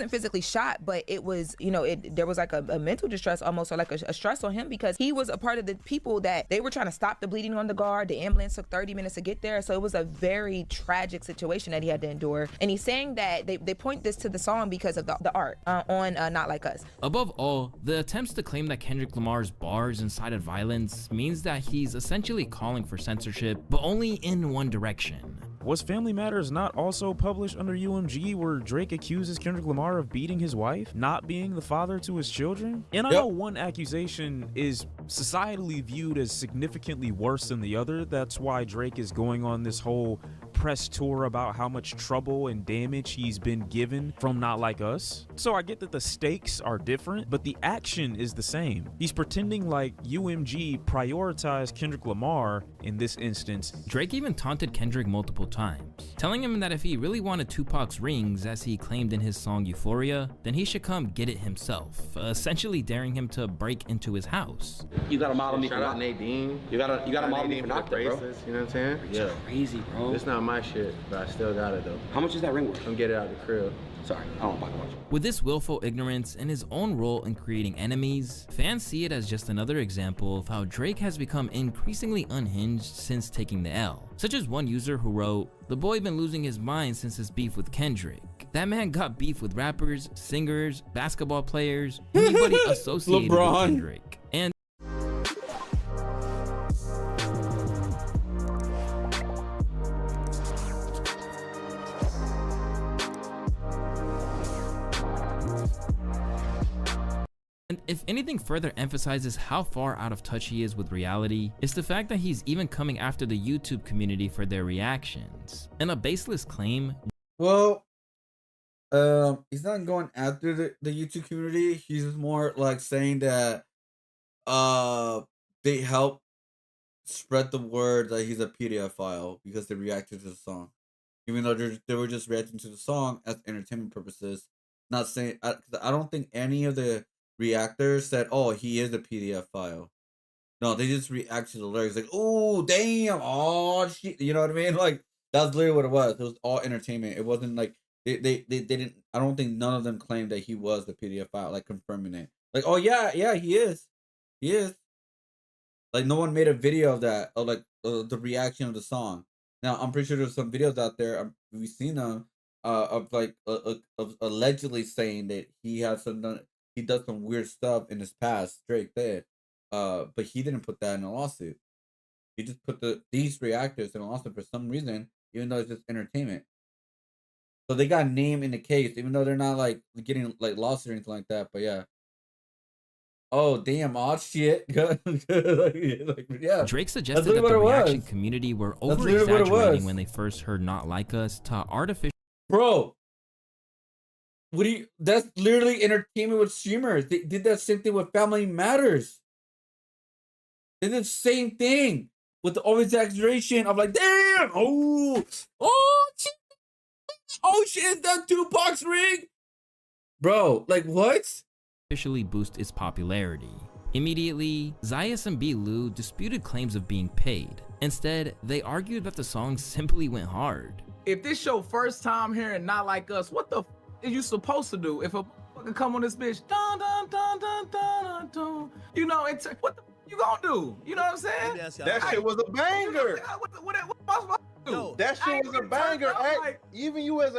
physically shot, but it was, there was like a mental distress almost, or like a stress on him, because he was a part of the people that they were trying to stop the bleeding on the guard. The ambulance took 30 minutes to get there. So it was a very tragic situation that he had to endure. And he's saying that they point this to the song because of the art on Not Like Us. Above all, the attempts to claim that Kendrick Lamar's bars incited violence means that he's essentially calling for censorship, but only in one direction. Was Family Matters not also published under UMG, where Drake accuses Kendrick Lamar of beating his wife, not being the father to his children? And I know one accusation is societally viewed as significantly worse than the other. That's why Drake is going on this whole press tour about how much trouble and damage he's been given from Not Like Us. So I get that the stakes are different, but the action is the same. He's pretending like UMG prioritized Kendrick Lamar in this instance. Drake even taunted Kendrick multiple times, telling him that if he really wanted Tupac's rings, as he claimed in his song Euphoria, then he should come get it himself, essentially daring him to break into his house. You gotta model me for Shout out Nadine. You gotta model me for Nocta, bro. bracelets, you know what I'm saying? Yeah. Crazy, bro. It's not my shit, but I still got it though. How much is that ring worth? Come get it out the crib. Sorry, I don't pocket watch. With this willful ignorance and his own role in creating enemies, fans see it as just another example of how Drake has become increasingly unhinged since taking the L. Such as one user who wrote, "The boy been losing his mind since his beef with Kendrick. That man got beef with rappers, singers, basketball players, anybody associated with Kendrick." And if anything further emphasizes how far out of touch he is with reality, it's the fact that he's even coming after the YouTube community for their reactions. In a baseless claim, well, he's not going after the YouTube community. He's just more like saying that they help spread the word that he's a PDF file because they reacted to the song, even though they were just reacting to the song as entertainment purposes. Not saying I don't think any of the reactors said, "Oh, he is a PDF file." No, they just react to the lyrics like, "Oh, damn, oh shit," you know what I mean? Like that's literally what it was. It was all entertainment. It wasn't like they didn't. I don't think none of them claimed that he was the PDF file, like confirming it. Like, oh yeah, he is. Like no one made a video of that, of like the reaction of the song. Now I'm pretty sure there's some videos out there. We've seen them of like of allegedly saying that he has some. He does some weird stuff in his past, Drake did. But he didn't put that in a lawsuit. He just put these reactors in a lawsuit for some reason, even though it's just entertainment. So they got named in the case, even though they're not like getting like lawsuit or anything like that. But yeah. Oh damn! Oh shit! Yeah. Drake suggested that the reaction community were over-exaggerating when they first heard "Not Like Us" to artificial. Bro. That's literally entertainment with streamers. They did that same thing with Family Matters. They did the same thing with the over-exaggeration of like, damn, oh shit, is that Tupac's ring? Bro, like what? Officially boost its popularity. Immediately, Zayas and B. Lou disputed claims of being paid. Instead, they argued that the song simply went hard. If this your first time hearing Not Like Us, what the is you supposed to do? If a motherfucker come on this bitch, dun dun dun dun dun dun, you know, what the you gonna do? You know what I'm saying? That shit was a banger. What am I supposed to do? That shit was a banger. Even you as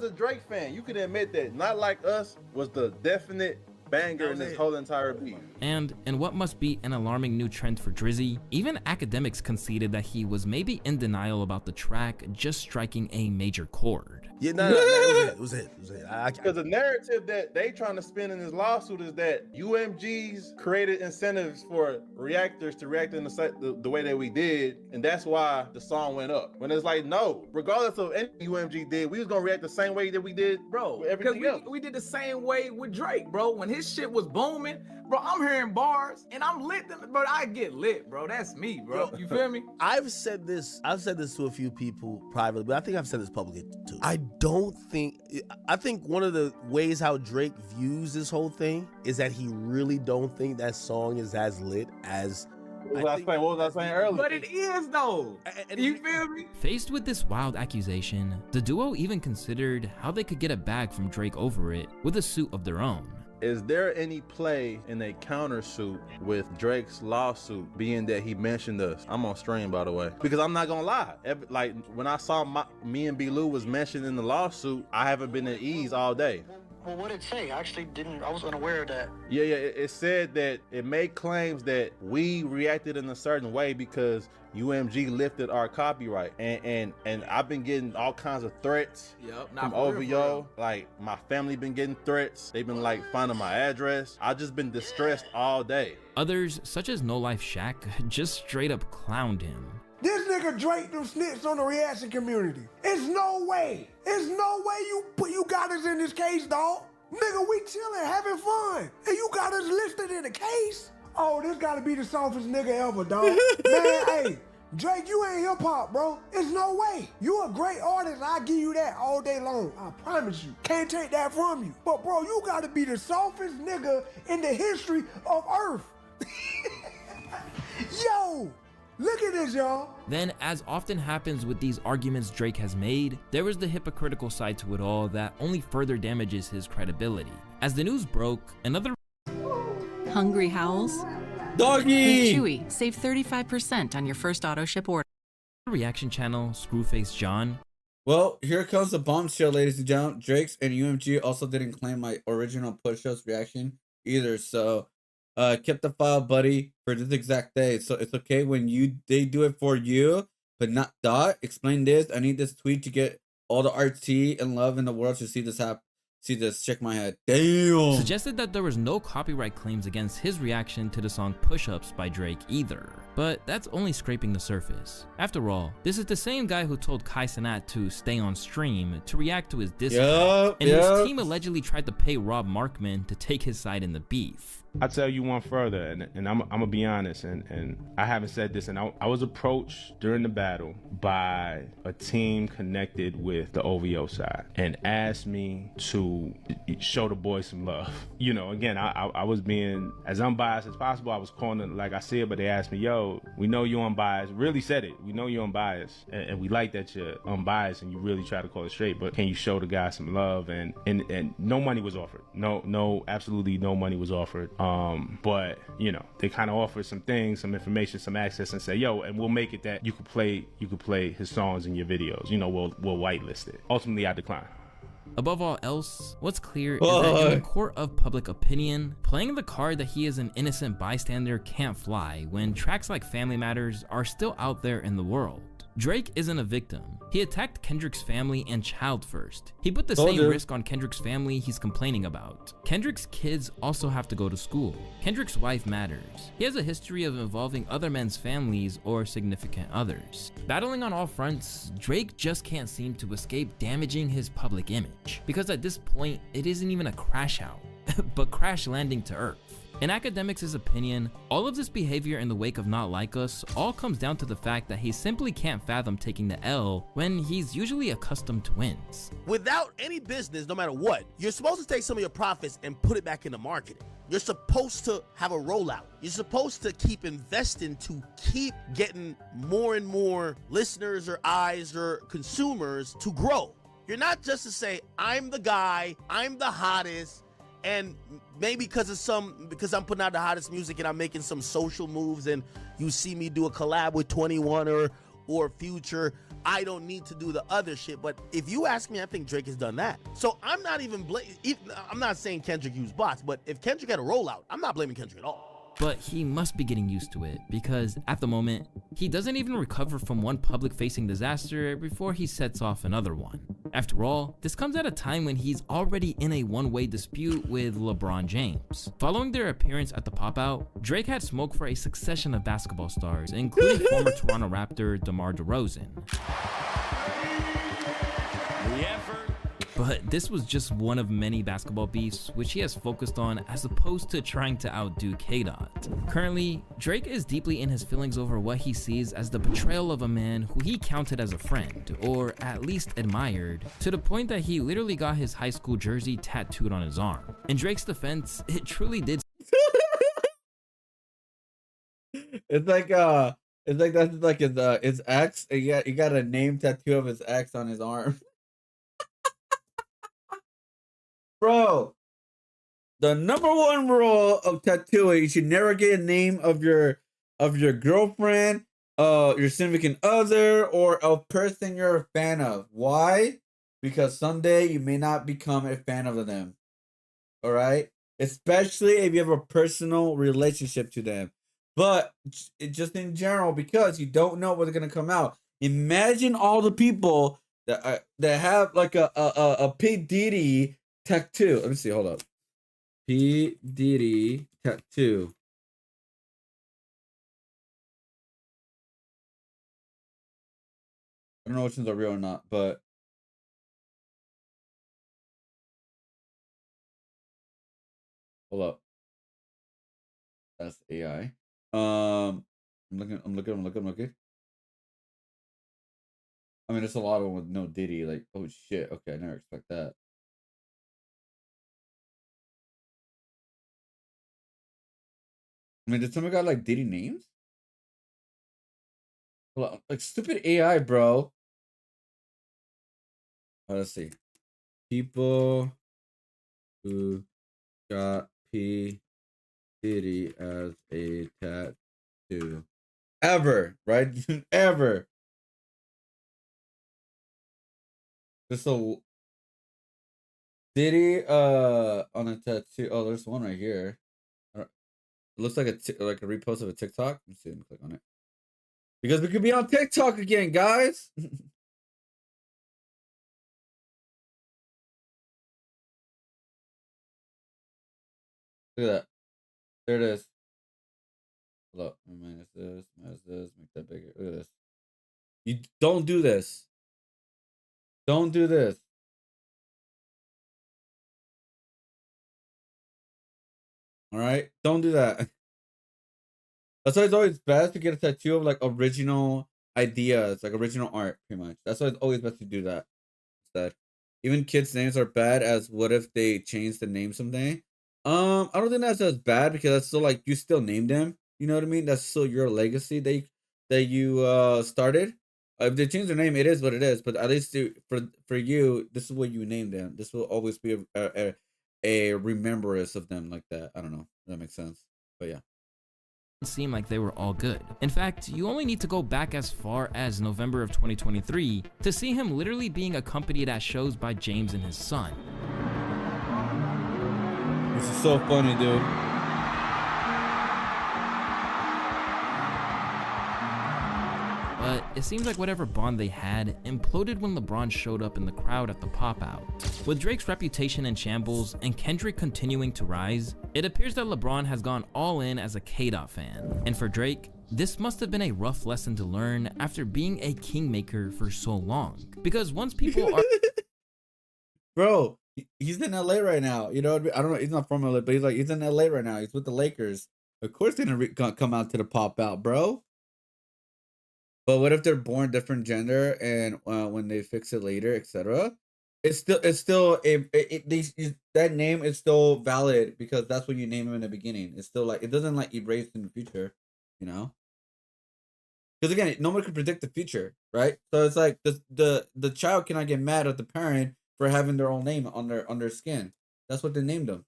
a Drake fan, you can admit that Not Like Us was the definite banger in this whole entire beat. And in what must be an alarming new trend for Drizzy, even academics conceded that he was maybe in denial about the track just striking a major chord. Yeah, no, it was it. Because the narrative that they trying to spin in this lawsuit is that UMG's created incentives for reactors to react in the way that we did, and that's why the song went up. When it's like, no, regardless of anything UMG did, we was gonna react the same way that we did, bro. Everything Because else. we did the same way with Drake, bro. When his shit was booming, bro, I'm hearing bars and I'm lit, bro. I get lit, bro. That's me, bro. You feel me? I've said this to a few people privately, but I think I've said this publicly too. I think one of the ways how Drake views this whole thing is that he really don't think that song is as lit as What was I saying earlier? But it is though. You feel me? Faced with this wild accusation, the duo even considered how they could get a bag from Drake over it with a suit of their own. Is there any play in a countersuit with Drake's lawsuit, being that he mentioned us? I'm on stream, by the way. Because I'm not gonna lie. Like, when I saw me and B. Lou was mentioned in the lawsuit, I haven't been at ease all day. Well, what did it say? I actually didn't. I was unaware of that. Yeah, it said that it made claims that we reacted in a certain way because UMG lifted our copyright, and I've been getting all kinds of threats from OVO. Like my family been getting threats. They've been like finding my address. I just been distressed all day. Others, such as No Life Shaq, just straight up clowned him. This nigga Drake them snitched on the reaction community. It's no way. It's no way you got us in this case, dog. Nigga, we chilling, having fun. And you got us listed in the case? Oh, this gotta be the softest nigga ever, dog. Man, hey, Drake, you ain't hip hop, bro. It's no way. You a great artist. I give you that all day long. I promise you. Can't take that from you. But bro, you gotta be the softest nigga in the history of Earth. Yo! Look at this, y'all. Then, as often happens with these arguments Drake has made, there was the hypocritical side to it all that only further damages his credibility. As the news broke, another Hungry Howls? Doggy! With Chewy, save 35% on your first auto ship order. reaction channel, Screwface John. Well, here comes the bombshell, ladies and gentlemen. Drake's and UMG also didn't claim my original push-ups reaction either, so kept the file, buddy, for this exact day. So it's okay when they do it for you, but not Dot. Explain this. I need this tweet to get all the RT and love in the world to see this happen. See this, check my head. Damn. Suggested that there was no copyright claims against his reaction to the song Push-Ups by Drake either. But that's only scraping the surface. After all, this is the same guy who told Kai Cenat to stay on stream to react to his diss track, and his team allegedly tried to pay Rob Markman to take his side in the beef. I tell you one further, and I'm gonna be honest, and I haven't said this, and I was approached during the battle by a team connected with the OVO side and asked me to show the boys some love. You know, again, I was being as unbiased as possible. I was calling it like I see it, but they asked me, yo, we know you're unbiased. Really said it. We know you're unbiased, and we like that you're unbiased and you really try to call it straight, but can you show the guys some love? And no money was offered. No, absolutely no money was offered. But you know, they kind of offered some things, some information, some access, and say, yo, and we'll make it that you could play his songs in your videos. You know, we'll whitelist it. Ultimately, I declined. Above all else, what's clear is that in the court of public opinion, playing the card that he is an innocent bystander can't fly when tracks like Family Matters are still out there in the world. Drake isn't a victim. He attacked Kendrick's family and child first. He put the same risk on Kendrick's family he's complaining about. Kendrick's kids also have to go to school. Kendrick's wife matters. He has a history of involving other men's families or significant others. Battling on all fronts, Drake just can't seem to escape damaging his public image. Because at this point, it isn't even a crash out, but crash landing to earth. In Academics' opinion, all of this behavior in the wake of Not Like Us all comes down to the fact that he simply can't fathom taking the L when he's usually accustomed to wins. Without any business, no matter what, you're supposed to take some of your profits and put it back into marketing. You're supposed to have a rollout. You're supposed to keep investing to keep getting more and more listeners or eyes or consumers to grow. You're not just to say, I'm the guy, I'm the hottest, and maybe because I'm putting out the hottest music and I'm making some social moves and you see me do a collab with 21 or Future, I don't need to do the other shit. But if you ask me, I think Drake has done that. So I'm not even I'm not saying Kendrick used bots, but if Kendrick had a rollout, I'm not blaming Kendrick at all. But he must be getting used to it because at the moment, he doesn't even recover from one public-facing disaster before he sets off another one. After all, this comes at a time when he's already in a one-way dispute with LeBron James. Following their appearance at the pop-out, Drake had smoke for a succession of basketball stars, including former Toronto Raptor DeMar DeRozan. But this was just one of many basketball beefs which he has focused on as opposed to trying to outdo K-Dot. Currently, Drake is deeply in his feelings over what he sees as the betrayal of a man who he counted as a friend, or at least admired, to the point that he literally got his high school jersey tattooed on his arm. In Drake's defense, it truly did. It's like that's like his ex. He got a name tattoo of his ex on his arm. Bro, the number one rule of tattooing, you should never get a name of your girlfriend, your significant other, or a person you're a fan of. Why? Because someday you may not become a fan of them. All right, especially if you have a personal relationship to them. But just in general, because you don't know what's gonna come out. Imagine all the people that have like a P Diddy tattoo. Let me see. Hold up. P Diddy tattoo. I don't know which ones are real or not, but hold up. That's AI. I'm looking. I mean, there's a lot of them with no Diddy. Like, oh shit. Okay, I never expect that. I mean, did someone got like Diddy names? Hold on. Like stupid AI, bro. Let's see. People who got P Diddy as a tattoo. Ever, right? Ever. Just a Diddy on a tattoo. Oh, there's one right here. It looks like like a repost of a TikTok. Let's see. Let me click on it. Because we could be on TikTok again, guys. Look at that. There it is. Hold up. Minus this, make that bigger. Look at this. You don't do this. Don't do this. All right? Don't do that. That's why it's always best to get a tattoo of like original ideas, like original art, pretty much. That's why it's always best to do that instead. Even kids' names are bad as what if they change the name someday? I don't think that's as bad because that's still like you still named them. You know what I mean? That's still your legacy that you started. If they change their name, it is what it is. But at least for you, this is what you named them. This will always be a remembrance of them like that. I don't know if that makes sense, but yeah. Seem like they were all good. In fact, you only need to go back as far as November of 2023 to see him literally being accompanied at shows by James and his son. This is so funny, dude. But it seems like whatever bond they had imploded when LeBron showed up in the crowd at the pop-out. With Drake's reputation in shambles and Kendrick continuing to rise, it appears that LeBron has gone all in as a K-Dot fan. And for Drake, this must have been a rough lesson to learn after being a kingmaker for so long. Because once people are... Bro, he's in LA right now. You know what I mean? I don't know. He's not from LA, but he's in LA right now. He's with the Lakers. Of course they're gonna come out to the pop-out, bro. But what if they're born different gender and when they fix it later, etc.? It's still that name is still valid because that's what you name him in the beginning. It's still like it doesn't like erase in the future, you know. Because again, no one can predict the future, right? So it's like the child cannot get mad at the parent for having their own name on their skin. That's what they named them.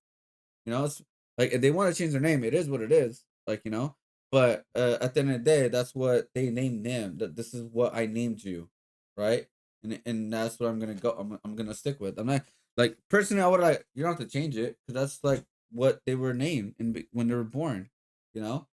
You know, it's like if they want to change their name, it is what it is. Like, you know. But at the end of the day, that's what they named them. That this is what I named you, right? And that's what I'm gonna go. I'm gonna stick with. I'm not like personally. I would like you don't have to change it because that's like what they were named when they were born. You know.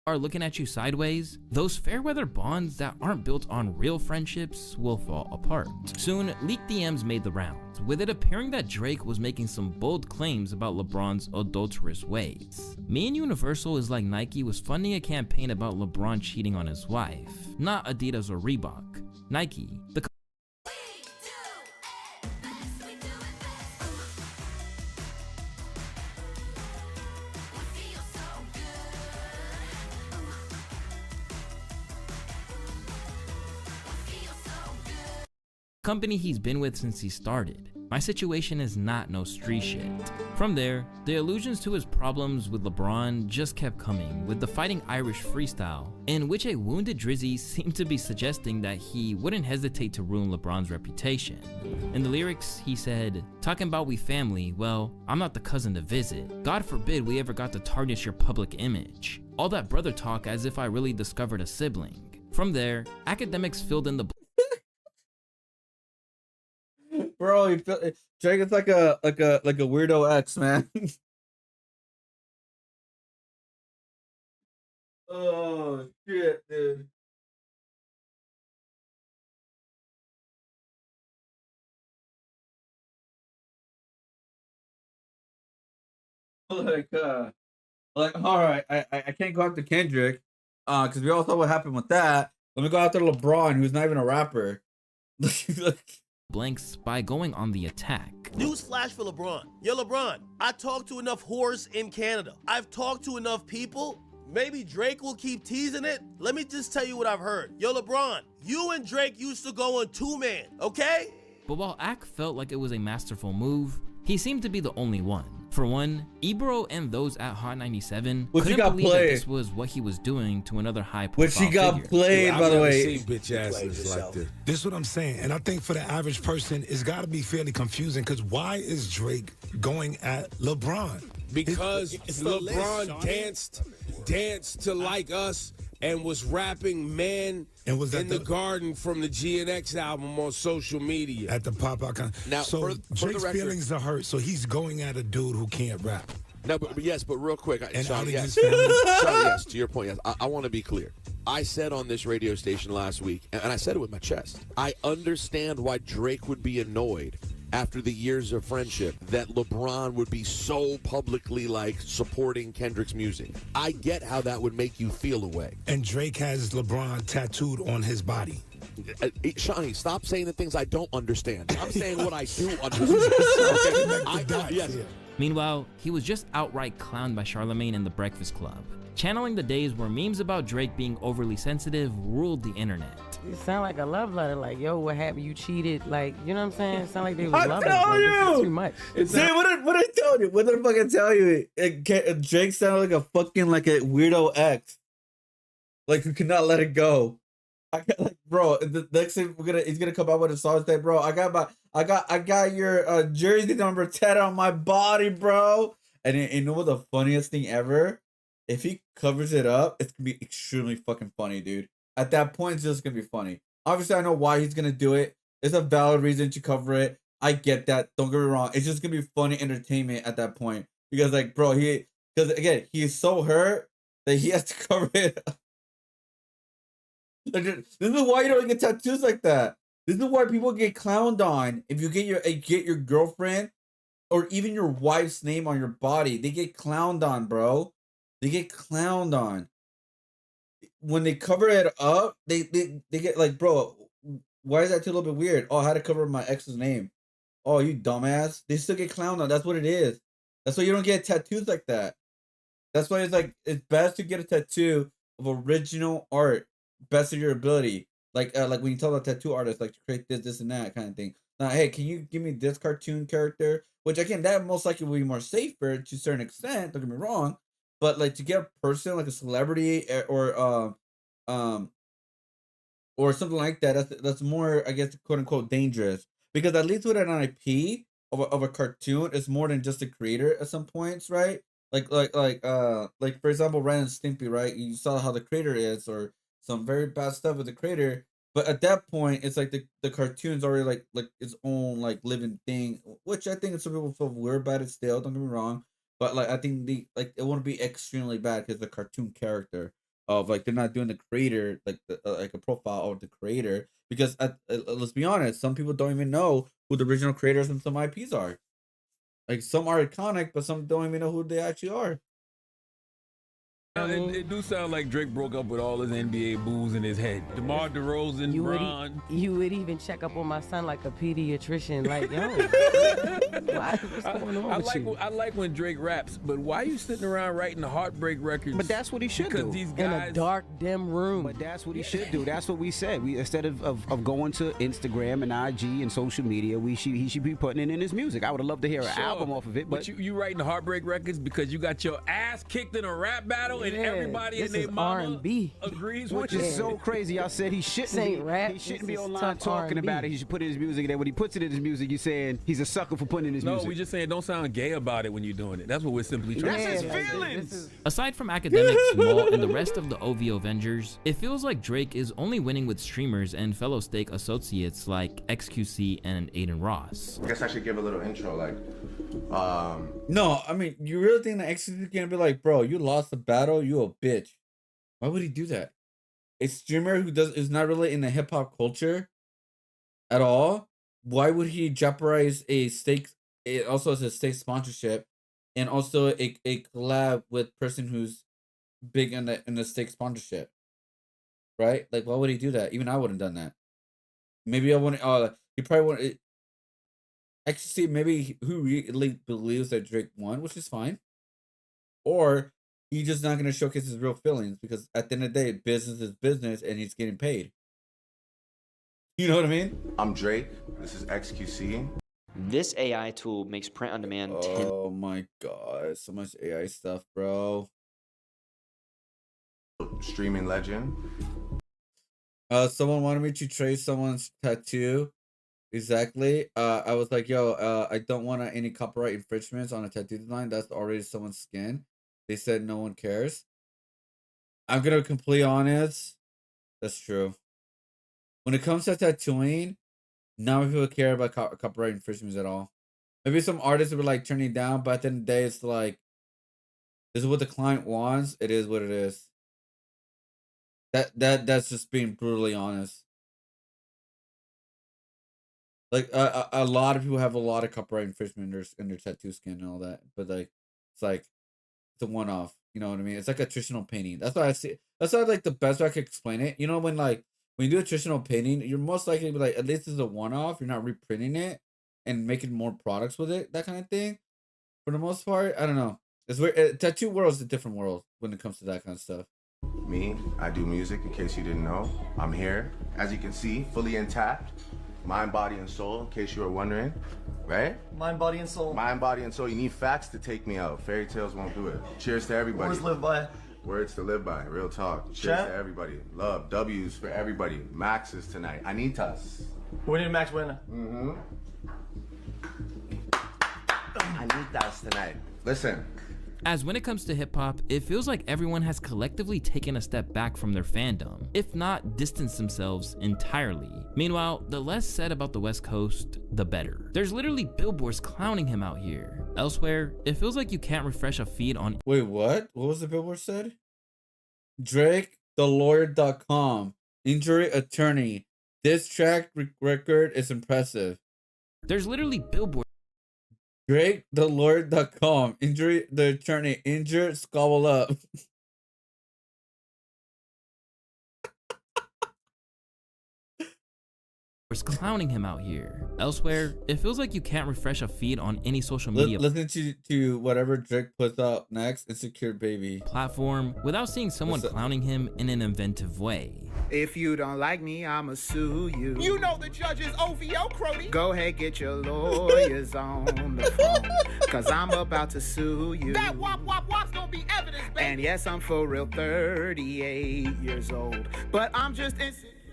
Are looking at you sideways, those fair weather bonds that aren't built on real friendships will fall apart. Soon, leaked DMs made the rounds, with it appearing that Drake was making some bold claims about LeBron's adulterous ways. Me and Universal is like Nike was funding a campaign about LeBron cheating on his wife, not Adidas or Reebok. Nike, the company he's been with since he started. My situation is not no street shit. From there, the allusions to his problems with LeBron just kept coming with the Fighting Irish freestyle, in which a wounded Drizzy seemed to be suggesting that he wouldn't hesitate to ruin LeBron's reputation. In the lyrics, he said, "Talking about we family, well, I'm not the cousin to visit. God forbid we ever got to tarnish your public image. All that brother talk as if I really discovered a sibling." From there, academics filled in the bro. Drake is like a weirdo ex, man. Oh shit, dude. Like, all right, I can't go after Kendrick, because we all saw what happened with that. Let me go after LeBron, who's not even a rapper. Blanks by going on the attack. Newsflash for LeBron. Yo, LeBron, I talked to enough whores in Canada. I've talked to enough people. Maybe Drake will keep teasing it. Let me just tell you what I've heard. Yo, LeBron, you and Drake used to go on 2-man, okay? But while Ack felt like it was a masterful move, he seemed to be the only one. For one, Ebro and those at Hot 97 couldn't believe that this was what he was doing to another high-profile Which he got figure. played, by the way. Bitch asses like this. This is what I'm saying, and I think for the average person, it's got to be fairly confusing. Because why is Drake going at LeBron? Because LeBron danced to Like Us and was rapping Man and was in the Garden from the GNX album on social media. At the pop-out Now, so for Drake's the record, feelings are hurt, so he's going at a dude who can't rap. No, but yes, but real quick, Sean, yes. his family. Sean, yes, to your point, yes. I want to be clear. I said on this radio station last week, and I said it with my chest, I understand why Drake would be annoyed after the years of friendship that LeBron would be so publicly like supporting Kendrick's music. I get how that would make you feel away. And Drake has LeBron tattooed on his body. Shawnee, stop saying the things I don't understand. I'm saying what I do understand. Yes. Meanwhile, he was just outright clowned by Charlemagne in The Breakfast Club, channeling the days where memes about Drake being overly sensitive ruled the internet. It sound like a love letter, like, yo, what happened? You cheated, like, you know what I'm saying? It sound like they was I loving tell it. you! This is too much. See, what I tell you? What did I fucking tell you? Drake sounded like a fucking like a weirdo ex. Like you cannot let it go. I got like, bro. The next thing he's gonna come out with a song say, bro. I got your jersey number tatted on my body, bro. And you know what the funniest thing ever? If he covers it up, it's gonna be extremely fucking funny, dude. At that point, it's just gonna be funny. Obviously, I know why he's gonna do it. It's a valid reason to cover it. I get that. Don't get me wrong. It's just gonna be funny entertainment at that point. Because like, bro, because again, he is so hurt that he has to cover it up. Like, this is why you don't get tattoos like that. This is why people get clowned on. If you get your girlfriend or even your wife's name on your body, they get clowned on, bro. They get clowned on. When they cover it up, they get like, bro, why is that too a little bit weird? Oh, I had to cover my ex's name. Oh, you dumbass. They still get clowned on. That's what it is. That's why you don't get tattoos like that. That's why it's best to get a tattoo of original art, best of your ability. Like when you tell a tattoo artist, like to create this, and that kind of thing. Now, hey, can you give me this cartoon character? Which again, that most likely will be more safer to a certain extent. Don't get me wrong. But like to get a person like a celebrity or something like that, that's more, I guess, quote unquote dangerous, because at least with an IP of a cartoon, it's more than just a creator at some points, right? Like for example, Ren and Stimpy, right? You saw how the creator is, or some very bad stuff with the creator, but at that point, it's like the cartoon's already like its own like living thing, which I think some people feel weird about it still. Don't get me wrong. But like I think it wouldn't be extremely bad because the cartoon character of like they're not doing the creator like like a profile of the creator, because let's be honest, some people don't even know who the original creators and some IPs are. Like some are iconic, but some don't even know who they actually are. It do sound like Drake broke up with all his NBA booze in his head. DeMar DeRozan, Bron. You would even check up on my son like a pediatrician, like, yo, what's going on with you? I like when Drake raps, but why are you sitting around writing the heartbreak records? But that's what he should do. These guys, in a dark, dim room. But that's what he should do. That's what we said. We instead of going to Instagram and IG and social media, he should be putting it in his music. I would have loved to hear an album off of it. But you writing the heartbreak records because you got your ass kicked in a rap battle, and everybody and their mama R&B. agrees which with is you. so crazy. I said he shouldn't be online talking about it. He should put it in his music. And then when he puts it in his music, you're saying he's a sucker for putting in his No, music. we just saying don't sound gay about it when you're doing it. That's what we're simply trying to say. feelings. Aside from academics, Maul, and the rest of the OVO Avengers, it feels like Drake is only winning with streamers and fellow Stake associates like XQC and Aiden Ross. I guess I should give a little intro, like, No, I mean, you really think the X is gonna be like, bro, you lost the battle, you a bitch. Why would he do that? A streamer who is not really in the hip hop culture at all. Why would he jeopardize a Stake? It also has a Stake sponsorship, and also a collab with person who's big in the Stake sponsorship, right? Like, why would he do that? Even I wouldn't have done that. Maybe I wouldn't. He probably wouldn't. Actually, maybe who really believes that Drake won, which is fine, or he's just not gonna showcase his real feelings because at the end of the day, business is business, and he's getting paid. You know what I mean? I'm Drake. This is XQC. This AI tool makes print on demand. Oh my god, so much AI stuff, bro. Streaming legend. Someone wanted me to trace someone's tattoo. Exactly. I was like, yo, I don't want any copyright infringements on a tattoo design. That's already someone's skin. They said no one cares. I'm gonna be completely honest. That's true. When it comes to tattooing, not many people care about copyright infringements at all. Maybe some artists would like turning down, but at the end of the day, it's like, this is what the client wants. It is what it is. That's just being brutally honest. Like a lot of people have a lot of copyright infringement in their tattoo skin and all that, but like it's a one-off. You know what I mean? It's like a traditional painting. That's why I see. That's why like the best way I could explain it. You know, when you do a traditional painting, you're most likely to be like, at least it's a one-off. You're not reprinting it and making more products with it. That kind of thing. For the most part, I don't know. It's weird. Tattoo world is a different world when it comes to that kind of stuff. Me, I do music, in case you didn't know. I'm here, as you can see, fully intact. Mind, body, and soul, in case you were wondering, right? Mind, body, and soul. Mind, body, and soul. You need facts to take me out. Fairy tales won't do it. Cheers to everybody. Words live by. Words to live by. Real talk. Cheers Chat. to everybody. Love. W's for everybody. Maxes tonight. Anitas. We need Max winner. Mm-hmm. Anitas tonight. Listen. As when it comes to hip hop, it feels like everyone has collectively taken a step back from their fandom, if not distanced themselves entirely. Meanwhile, the less said about the West Coast, the better. There's literally billboards clowning him out here. Elsewhere, it feels like you can't refresh a feed on— Wait, what? What was the billboard said? Drake, thelawyer.com, injury attorney. This track record is impressive. There's literally billboards. Drake, thelawyer.com, injury, the attorney, injured, squabble up. Clowning him out here. Elsewhere, it feels like you can't refresh a feed on any social media Listen to whatever Drake puts up next, Insecure Baby platform without seeing someone clowning him in an inventive way. If you don't like me, I'ma sue you. You know the judge is OVO, Crody. Go ahead, get your lawyers on the phone, cause I'm about to sue you. That wop's gonna be evidence, baby. And yes, I'm for real 38 years old, but I'm just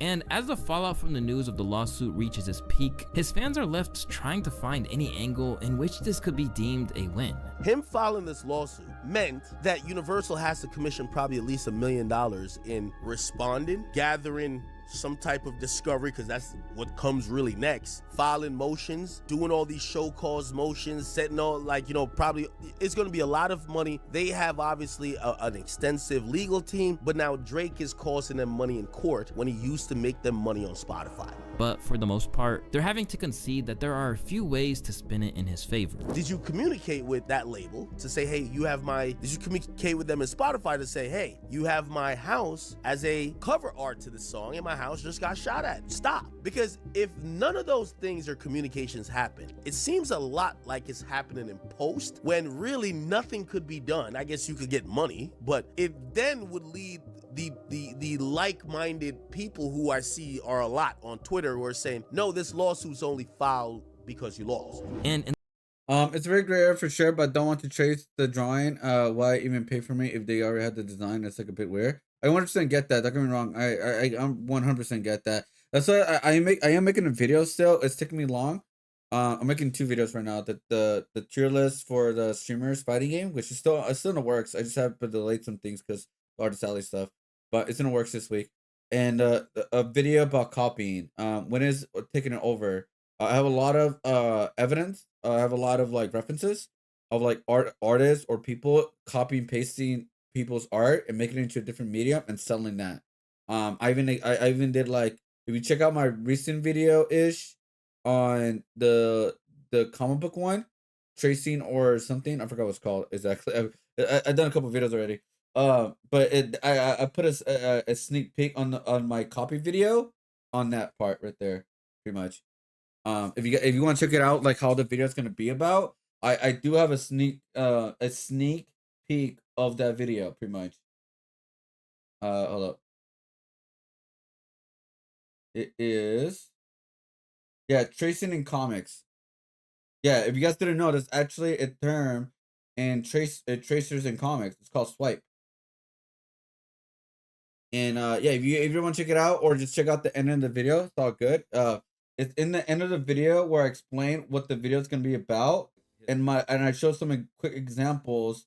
And as the fallout from the news of the lawsuit reaches its peak, his fans are left trying to find any angle in which this could be deemed a win. Him filing this lawsuit meant that Universal has to commission probably at least $1 million in responding, gathering some type of discovery, because that's what comes really next, filing motions, doing all these show cause motions, setting all, like, probably it's going to be a lot of money. They have obviously an extensive legal team, but now Drake is costing them money in court when he used to make them money on Spotify. But for the most part, they're having to concede that there are a few ways to spin it in his favor. Did you communicate with that label to say, hey, did you communicate with them in Spotify to say, hey, you have my house as a cover art to this song and my house just got shot at? Stop. Because if none of those things or communications happen, it seems a lot like it's happening in post when really nothing could be done. I guess you could get money, but it then would lead the like-minded people who I see are a lot on Twitter who are saying, no, this lawsuit's only filed because you lost. It's very great area for sure, but don't want to trace the drawing. Why even pay for me if they already had the design? That's like a bit weird. I 100% get that. Don't get me wrong. I'm 100% get that. That's why I am making a video still. It's taking me long. I'm making 2 videos right now. The tier list for the streamers fighting game, which is still in the works. I just have to delay some things because Artist Alley stuff, but it's in the works this week. And a video about copying. When is taking it over? I have a lot of evidence. I have a lot of like references of like artists or people copying pasting people's art and making it into a different medium and selling that. I even did like, if you check out my recent video ish on the comic book one, tracing or something, I forgot what it's called exactly. I've done a couple videos already. But I put a sneak peek on my copy video on that part right there, pretty much. If you want to check it out, like how the video is gonna be about, I do have a sneak peek of that video, pretty much. Hold up. It is, yeah, tracing in comics. Yeah, if you guys didn't know, there's actually a term in tracers in comics. It's called swipe. And yeah, if you want to check it out or just check out the end of the video, it's all good. It's in the end of the video where I explain what the video is gonna be about, and I show some quick examples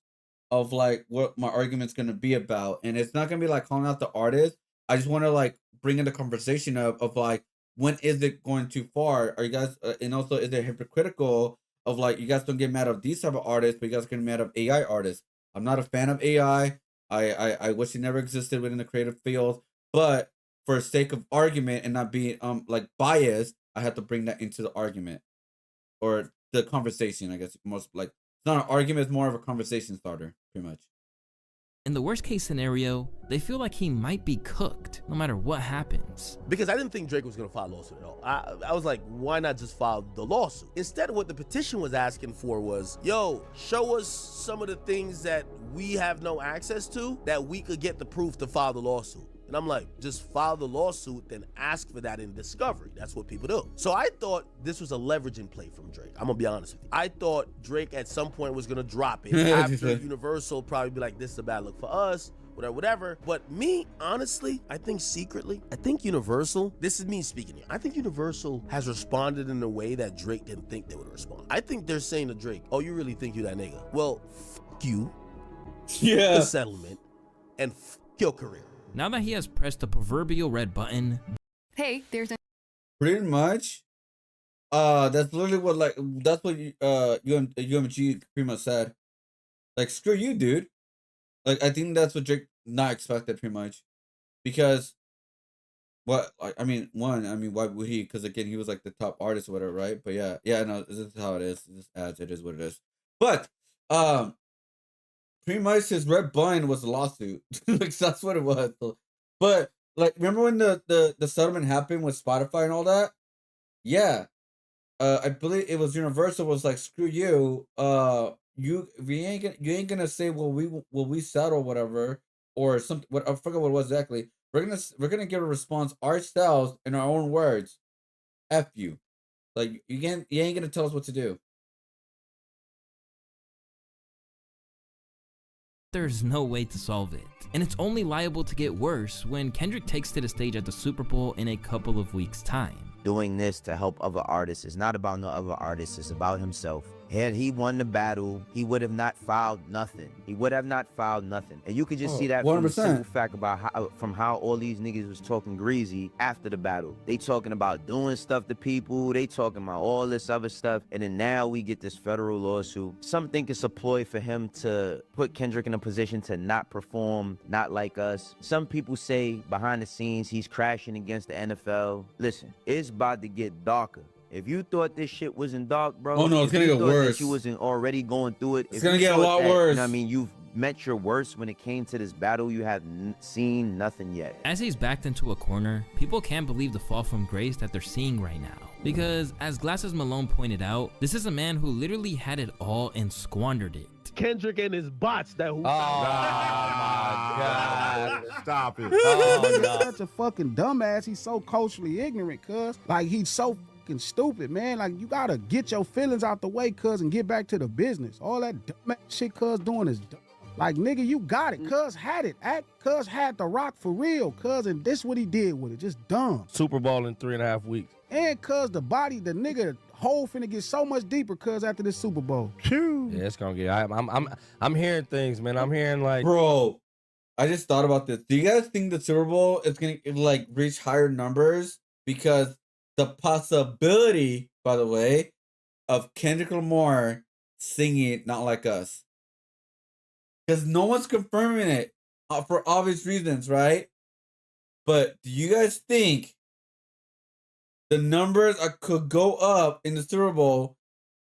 of like what my argument's gonna be about, and it's not gonna be like calling out the artist. I just want to like bring in the conversation of like, when is it going too far? Are you guys and also is it hypocritical of like, you guys don't get mad of these type of artists, but you guys get mad of AI artists? I'm not a fan of AI. I wish it never existed within the creative field, but for sake of argument and not being like biased, I have to bring that into the argument or the conversation. I guess most like, it's not an argument; it's more of a conversation starter, pretty much. In the worst case scenario, they feel like he might be cooked no matter what happens. Because I didn't think Drake was going to file a lawsuit at all. I was like, why not just file the lawsuit? Instead, what the petition was asking for was, yo, show us some of the things that we have no access to that we could get the proof to file the lawsuit. And I'm like, just file the lawsuit, then ask for that in discovery. That's what people do. So I thought this was a leveraging play from Drake. I'm gonna be honest with you. I thought Drake at some point was gonna drop it after Universal probably be like, this is a bad look for us, whatever. But me, honestly, I think secretly, I think Universal, this is me speaking here, I think Universal has responded in a way that Drake didn't think they would respond. I think they're saying to Drake, oh, you really think you that nigga? Well, fuck you, the settlement, and fuck your career. Now that he has pressed the proverbial red button, hey, there's a pretty much. That's literally what that's what UMG pretty much said. Like, screw you, dude. Like, I think that's what Drake not expected, pretty much, because what I mean, why would he? Because again, he was like the top artist or whatever, right? But yeah, no, this is how it is. This adds, it is what it is. But pretty much his red button was a lawsuit. Like, that's what it was. So, but like, remember when the settlement happened with Spotify and all that? Yeah. I believe it was Universal was like, screw you. You ain't gonna say, well, we settle whatever or something. What, I forget what it was exactly. We're gonna give a response ourselves in our own words. F you. Like, you ain't gonna tell us what to do. there's no way to solve it. And it's only liable to get worse when Kendrick takes to the stage at the Super Bowl in a couple of weeks' time. Doing this to help other artists is not about no other artists, it's about himself. Had he won the battle, he would have not filed nothing. He would have not filed nothing. And you could just see that from the simple fact about how all these niggas was talking greasy after the battle. They talking about doing stuff to people, they talking about all this other stuff, and then now we get this federal lawsuit. Some think it's a ploy for him to put Kendrick in a position to not perform, not like us. Some people say behind the scenes he's crashing against the NFL. Listen, it's about to get darker. If you thought this shit wasn't dark, bro, oh no, it's gonna get worse. You wasn't already going through it. It's gonna get a lot worse. You know what I mean, you've met your worst when it came to this battle. You have seen nothing yet. As he's backed into a corner, people can't believe the fall from grace that they're seeing right now. Because, as Glasses Malone pointed out, this is a man who literally had it all and squandered it. Kendrick and his bots that who. Oh my God! Stop it! Oh, no. Such a fucking dumbass. He's so culturally ignorant, cuz. Like, he's so fucking stupid, man. Like, you gotta get your feelings out the way, cuz, and get back to the business. All that dumbass shit cuz doing is dumb. Like, nigga, you got it. Cuz had it. Cuz had the rock for real, cuz, and this what he did with it. Just dumb. Super Bowl in 3.5 weeks. And cuz the nigga hole finna get so much deeper, cuz after this Super Bowl. Yeah, it's gonna get. I'm hearing things, man. I'm hearing like, bro. I just thought about this. Do you guys think the Super Bowl is gonna like reach higher numbers because the possibility, by the way, of Kendrick Lamar singing "Not Like Us"? Because no one's confirming it for obvious reasons, right? But do you guys think the numbers could go up in the Super Bowl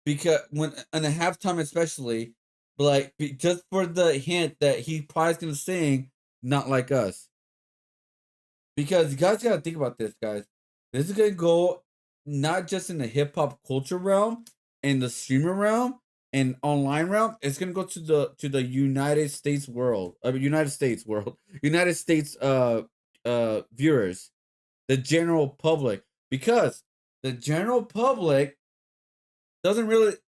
because when in the halftime, especially, like just for the hint that he probably gonna sing "Not Like Us"? Because you guys gotta think about this, guys. This is gonna go not just in the hip hop culture realm, in the streamer realm, and online realm. It's gonna go to the United States world, United States viewers, the general public, because the general public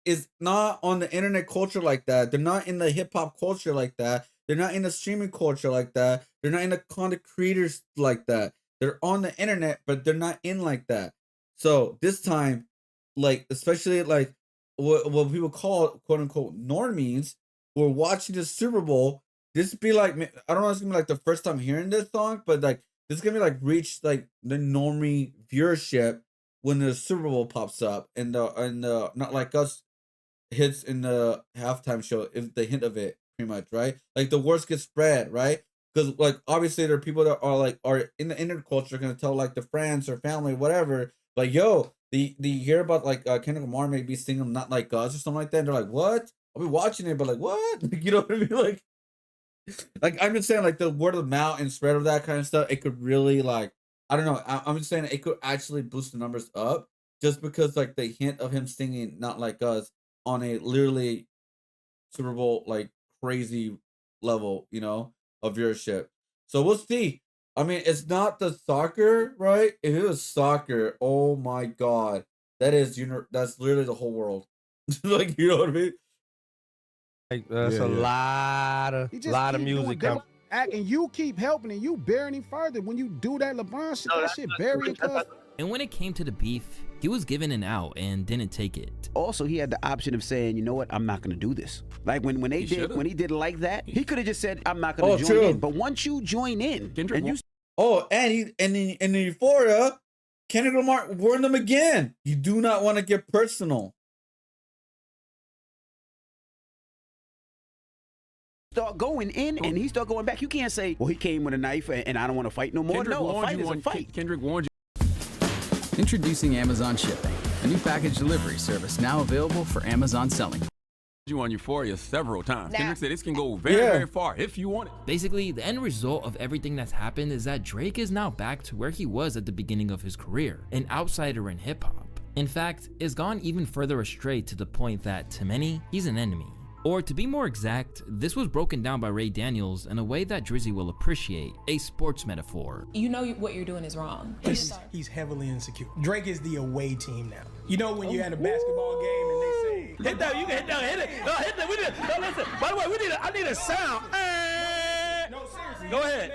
is not on the internet culture like that. They're not in the hip hop culture like that. They're not in the streaming culture like that. They're not in the content creators like that. They're on the internet, but they're not in like that. So this time, like especially like what people call quote unquote normies who are watching the Super Bowl, this would be like, I don't know, it's gonna be like the first time hearing this song, but like this is gonna be like reach like the normie viewership when the Super Bowl pops up and the Not Like Us hits in the halftime show, if the hint of it, pretty much, right? Like the words get spread, right? Because like obviously there are people that are in the internet culture gonna tell like the friends or family, whatever, like yo, the hear about like Kendrick Lamar maybe singing "Not Like Us" or something like that, and they're like, what? I'll be watching it, but like what? You know what I mean? Like I'm just saying, like the word of mouth and spread of that kind of stuff, it could really like, I don't know. I'm just saying it could actually boost the numbers up just because like the hint of him singing "Not Like Us" on a literally Super Bowl like crazy level, of viewership. So we'll see. I mean, it's not the soccer, right? If it was soccer, oh my god, that's literally the whole world. Like, you know what I mean? Like that's a lot of music coming. And you keep helping and you burying him further. When you do that LeBron shit, that shit burying cuz. And when it came to the beef, he was given an out and didn't take it. Also, he had the option of saying, you know what, I'm not gonna do this. Like when he did like that, he could have just said, I'm not gonna join in. But once you join in, and in the Euphoria, Kendrick Lamar warned them again. You do not want to get personal. Start going in and he start going back. You can't say, well, he came with a knife and I don't want to fight no more. Kendrick No, a fight is a fight. Kendrick warned you. Introducing Amazon Shipping, a new package delivery service now available for Amazon selling. You on Euphoria several times. Kendrick said this can go very far if you want it. Basically, the end result of everything that's happened is that Drake is now back to where he was at the beginning of his career, an outsider in hip-hop. In fact, it's gone even further astray to the point that, to many, he's an enemy. Or to be more exact, this was broken down by Ray Daniels in a way that Drizzy will appreciate, a sports metaphor. You know what you're doing is wrong. He's heavily insecure. Drake is the away team now. You know when you're at a basketball game and they say, hit that, you can hit that, hit it. No, hit that, listen, by the way, I need a sound. No, seriously. Go ahead.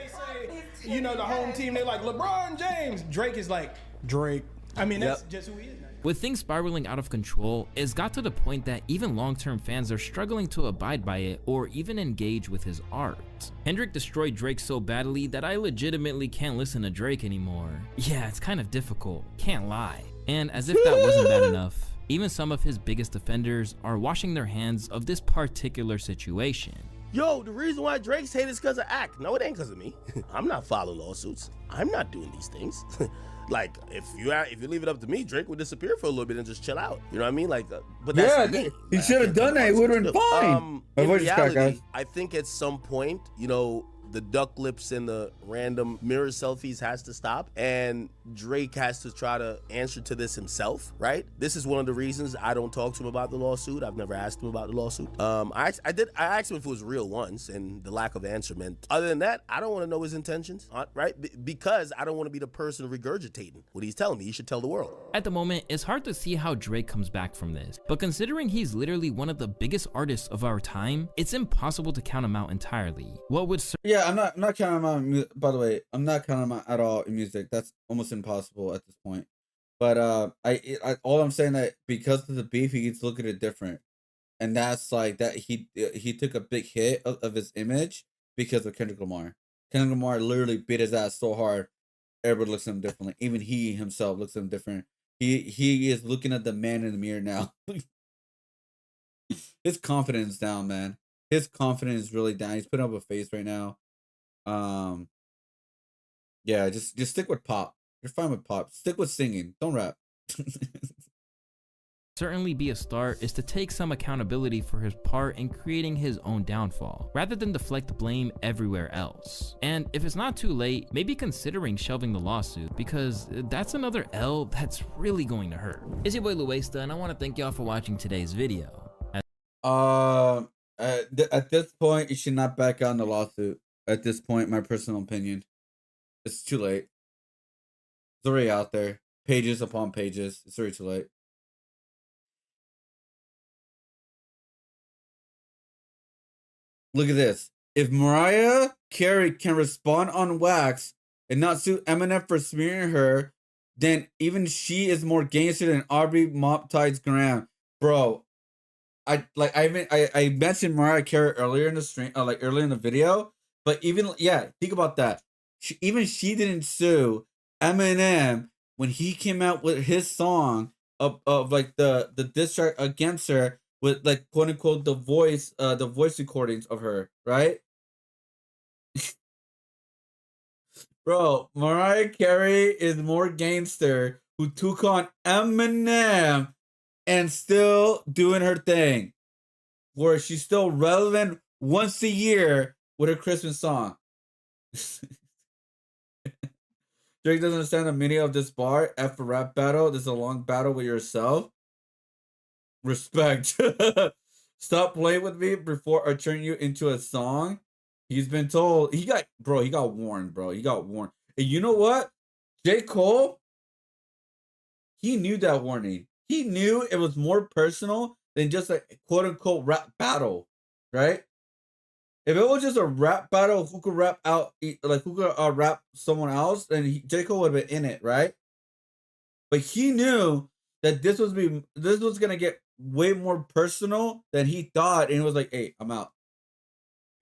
They say, the home team, they're like, LeBron James. Drake is like, Drake. I mean, that's just who he is now. With things spiraling out of control, it's got to the point that even long-term fans are struggling to abide by it or even engage with his art. Kendrick destroyed Drake so badly that I legitimately can't listen to Drake anymore. Yeah, it's kind of difficult, can't lie. And as if that wasn't bad enough, even some of his biggest defenders are washing their hands of this particular situation. Yo, the reason why Drake's hate is because of act. No, it ain't because of me. I'm not filing lawsuits. I'm not doing these things. Like, if you leave it up to me, Drake would disappear for a little bit and just chill out. You know what I mean? Like, but that's me. He should have done that. It would have been fine. In reality, I think at some point, the duck lips and the random mirror selfies has to stop, and Drake has to try to answer to this himself, right? This is one of the reasons I don't talk to him about the lawsuit. I've never asked him about the lawsuit. I asked him if it was real once, and the lack of answer meant, other than that, I don't want to know his intentions, right? Because I don't want to be the person regurgitating what he's telling me. He should tell the world. At the moment, it's hard to see how Drake comes back from this, but considering he's literally one of the biggest artists of our time, it's impossible to count him out entirely. What would I'm not counting him out. By the way, I'm not counting him out at all in music. That's almost impossible at this point. But all I'm saying that because of the beef, he gets look at it different, and that's like that he took a big hit of his image because of Kendrick Lamar. Kendrick Lamar literally beat his ass so hard, everybody looks at him differently. Even he himself looks at him different. He is looking at the man in the mirror now. His confidence is down, man. His confidence is really down. He's putting up a face right now. Yeah, just stick with pop. You're fine with pop. Stick with singing. Don't rap. Certainly be a star is to take some accountability for his part in creating his own downfall, rather than deflect blame everywhere else. And if it's not too late, maybe considering shelving the lawsuit, because that's another L that's really going to hurt. It's your boy Louaista, and I want to thank y'all for watching today's video. At this point, you should not back out on the lawsuit. At this point, my personal opinion, it's too late. It's already out there, pages upon pages. It's already too late. Look at this. If Mariah Carey can respond on wax and not sue Eminem for smearing her, then even she is more gangster than Aubrey Moptides Graham. Bro, I mentioned Mariah Carey earlier in the stream, like earlier in the video, but even think about that. Even she didn't sue Eminem when he came out with his song of like the diss track against her with like quote unquote the voice recordings of her, right? Bro, Mariah Carey is more gangster who took on Eminem and still doing her thing, where she's still relevant once a year with her Christmas song. Drake doesn't understand the meaning of this bar. F a rap battle. This is a long battle with yourself. Respect. Stop playing with me before I turn you into a song. He's been told. He got warned, bro. He got warned. And you know what? J. Cole, he knew that warning. He knew it was more personal than just a quote unquote rap battle, right? If it was just a rap battle, who could rap out, like who could rap someone else, then J. Cole would have been in it, right? But he knew that this was gonna get way more personal than he thought, and he was like, "Hey, I'm out."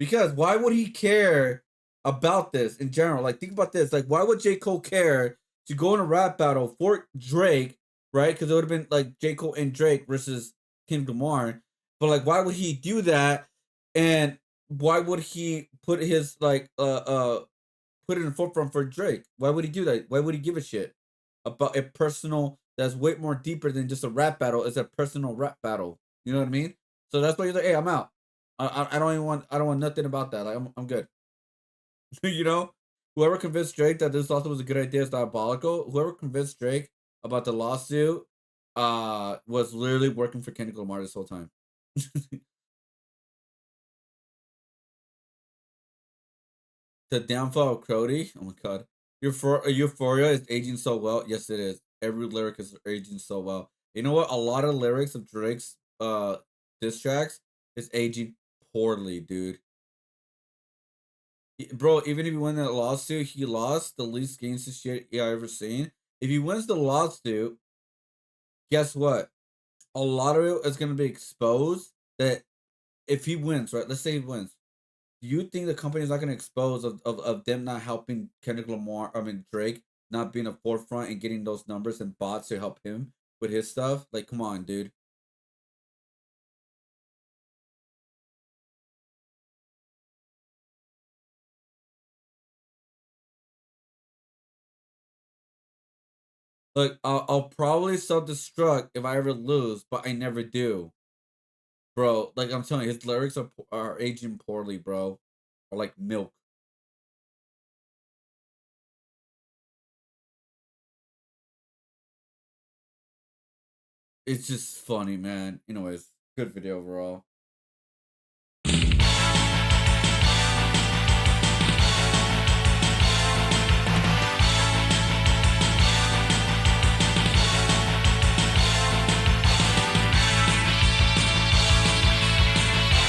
Because why would he care about this in general? Like, think about this. Like, why would J. Cole care to go in a rap battle for Drake, right? Because it would have been like J. Cole and Drake versus Kendrick Lamar. But like, why would he do that? And why would he put his put it in the forefront for Drake? Why would he do that? Why would he give a shit about a personal that's way more deeper than just a rap battle? It's a personal rap battle. You know what I mean? So that's why he's like, "Hey, I'm out. I don't want nothing about that. Like I'm good." You know, whoever convinced Drake that this lawsuit was a good idea is diabolical. Whoever convinced Drake about the lawsuit was literally working for Kendrick Lamar this whole time. The downfall of Cody. Oh my god. Euphoria is aging so well. Yes, it is. Every lyric is aging so well. You know what? A lot of lyrics of Drake's diss tracks is aging poorly, dude. Bro, even if he won that lawsuit, he lost the least gangster shit I ever seen. If he wins the lawsuit, guess what? A lot of it is gonna be exposed. That if he wins, right? Let's say he wins. Do you think the company is not going to expose of them not helping Kendrick Lamar, Drake, not being a forefront and getting those numbers and bots to help him with his stuff? Like, come on, dude. Look, I'll probably self-destruct if I ever lose, but I never do. Bro, like I'm telling you, his lyrics are aging poorly, bro. Or like milk. It's just funny, man. Anyways, good video overall.